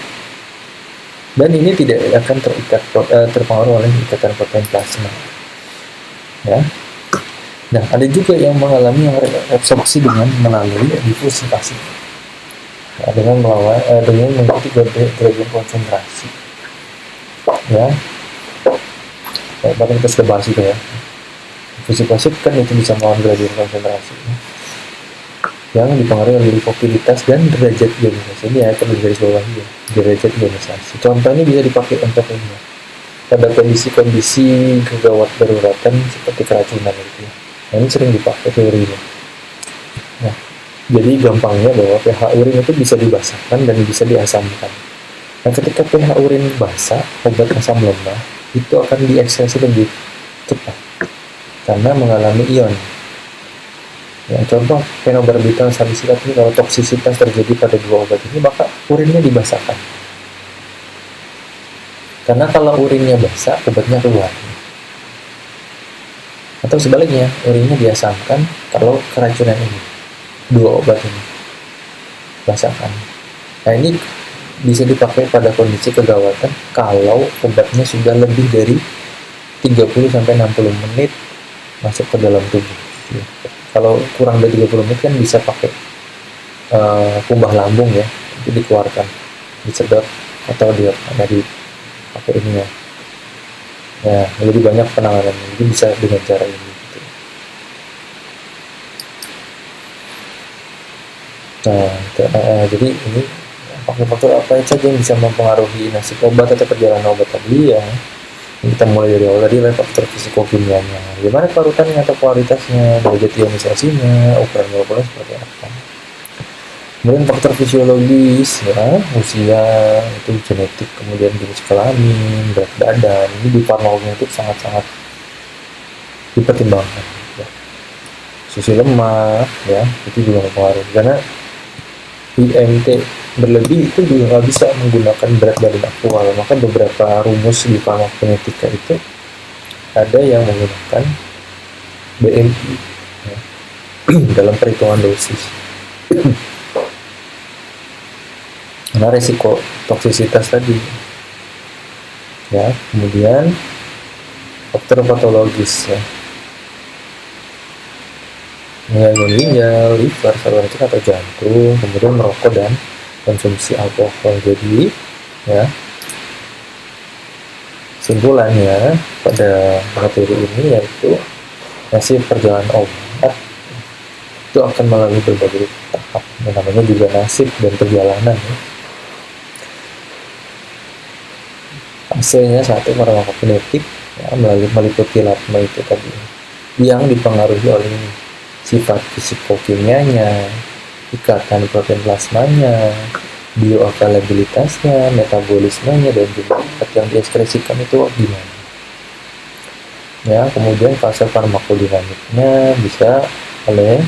Speaker 1: dan ini tidak akan terpengaruh oleh ikatan protein plasma. Ya. Nah, ada juga yang mengalami yang reabsorpsi dengan melalui difusi pasif. Nah, dengan mengikuti gradien konsentrasi. Ya. Bahkan kita sudah bahas itu ya. Difusi pasif kan itu bisa melawan gradien konsentrasi. Yang dipengaruhi oleh lipofilitas dan derajat ionisasi. Ini ya perlu garis bawahi ya, derajat ionisasi. Contohnya bisa dipakai untuk ini pada kondisi-kondisi gawat daruratan seperti keracunan gitu ya. Nah, ini sering dipakai teori ini. Nah, jadi gampangnya bahwa pH urin itu bisa dibasahkan dan bisa diasamkan. Nah, ketika pH urin basah, obat asam lemah itu akan diekspresi lebih cepat karena mengalami ion. Ya, contoh fenobarbital salisilat ini kalau toksisitas terjadi pada dua obat ini, maka urinnya dibasahkan. Karena kalau urinnya basah, obatnya keluar. Atau sebaliknya, urinnya diasamkan kalau keracunan ini, dua obat ini basahkan. Nah, ini bisa dipakai pada kondisi kegawatan kalau obatnya sudah lebih dari 30-60 menit masuk ke dalam tubuh. Kalau kurang dari 30 menit kan bisa pakai kumbah lambung ya, itu dikeluarkan, disedot atau dari pakai ini ya. Ya, lebih banyak penanganannya, jadi bisa dengan cara ini. Gitu. Nah, jadi ini faktor-faktor apa saja yang bisa mempengaruhi nasib obat atau perjalanan obat tadi ya. Kita mulai dari awal tadi faktor fisikokimianya, bagaimana parutannya atau kualitasnya, derajat ionisasinya, ukuran molekulnya seperti apa. Kemudian faktor fisiologis ya, usia, itu genetik, kemudian jenis kelamin, berat badan, ini di farmakokinetik sangat-sangat dipertimbangkan ya. Susu lemak ya, itu juga mempengaruhi karena IMT berlebih itu juga nggak bisa menggunakan berat badan aktual. Maka beberapa rumus di farmakokinetika itu ada yang menggunakan BMI ya, dalam perhitungan dosis. Karena resiko toksisitas tadi ya. Kemudian faktor patologis ya, mengganggu ginjal, liver, saluran cerna atau jantung, kemudian merokok dan konsumsi alkohol. Jadi ya, simpulannya pada materi ini yaitu nasib perjalanan obat itu akan melalui berbagai tahap, namanya juga nasib dan perjalanan ya. Hasilnya satu farmakokinetik ya, meliputi latma itu tadi yang dipengaruhi oleh sifat fisikokimianya, ikatan protein plasmanya, bioavailabilitasnya, metabolismenya, dan juga zat yang diekspresikan itu gimana. Ya, kemudian fase farmakodinamiknya bisa oleh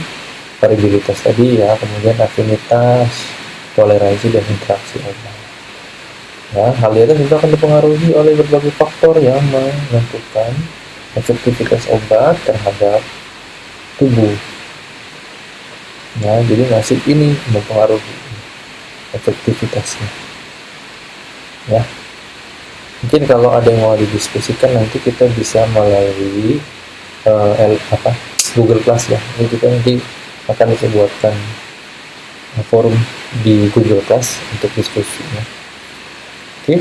Speaker 1: variabilitas tadi ya, kemudian afinitas, toleransi, dan interaksi obat. Ya, hal itu juga akan dipengaruhi oleh berbagai faktor yang menentukan efektivitas obat terhadap tubuh. Ya, jadi nasib ini mempengaruhi efektivitasnya. Ya, mungkin kalau ada yang mau didiskusikan nanti kita bisa melalui Google Class ya. Ini kita nanti akan dibuatkan forum di Google Class untuk diskusinya. Oke,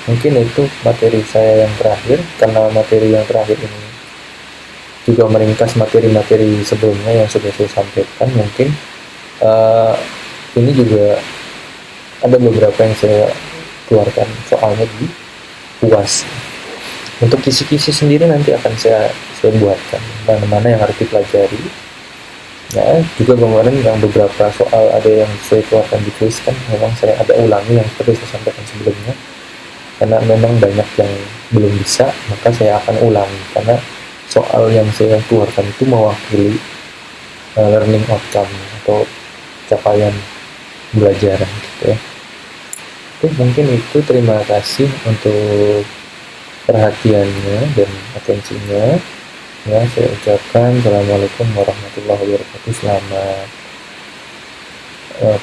Speaker 1: mungkin itu materi saya yang terakhir, karena materi yang terakhir ini juga meringkas materi-materi sebelumnya yang sudah saya sampaikan. Mungkin ini juga ada beberapa yang saya keluarkan soalnya di UAS. Untuk kisi-kisi sendiri nanti akan saya buatkan mana-mana yang harus dipelajari. Ya, juga kemarin yang beberapa soal ada yang saya keluarkan di kuis kan memang saya ada ulangi yang seperti saya sampaikan sebelumnya, karena memang banyak yang belum bisa, maka saya akan ulangi karena soal yang saya keluarkan itu mewakili learning outcome atau capaian pembelajaran gitu ya. Oke, mungkin itu. Terima kasih untuk perhatiannya dan atensinya. Ya, saya ucapkan Assalamualaikum warahmatullahi wabarakatuh. Selamat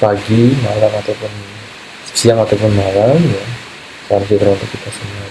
Speaker 1: pagi, malam, ataupun siang ataupun malam ya. Salam sejahtera untuk kita semua.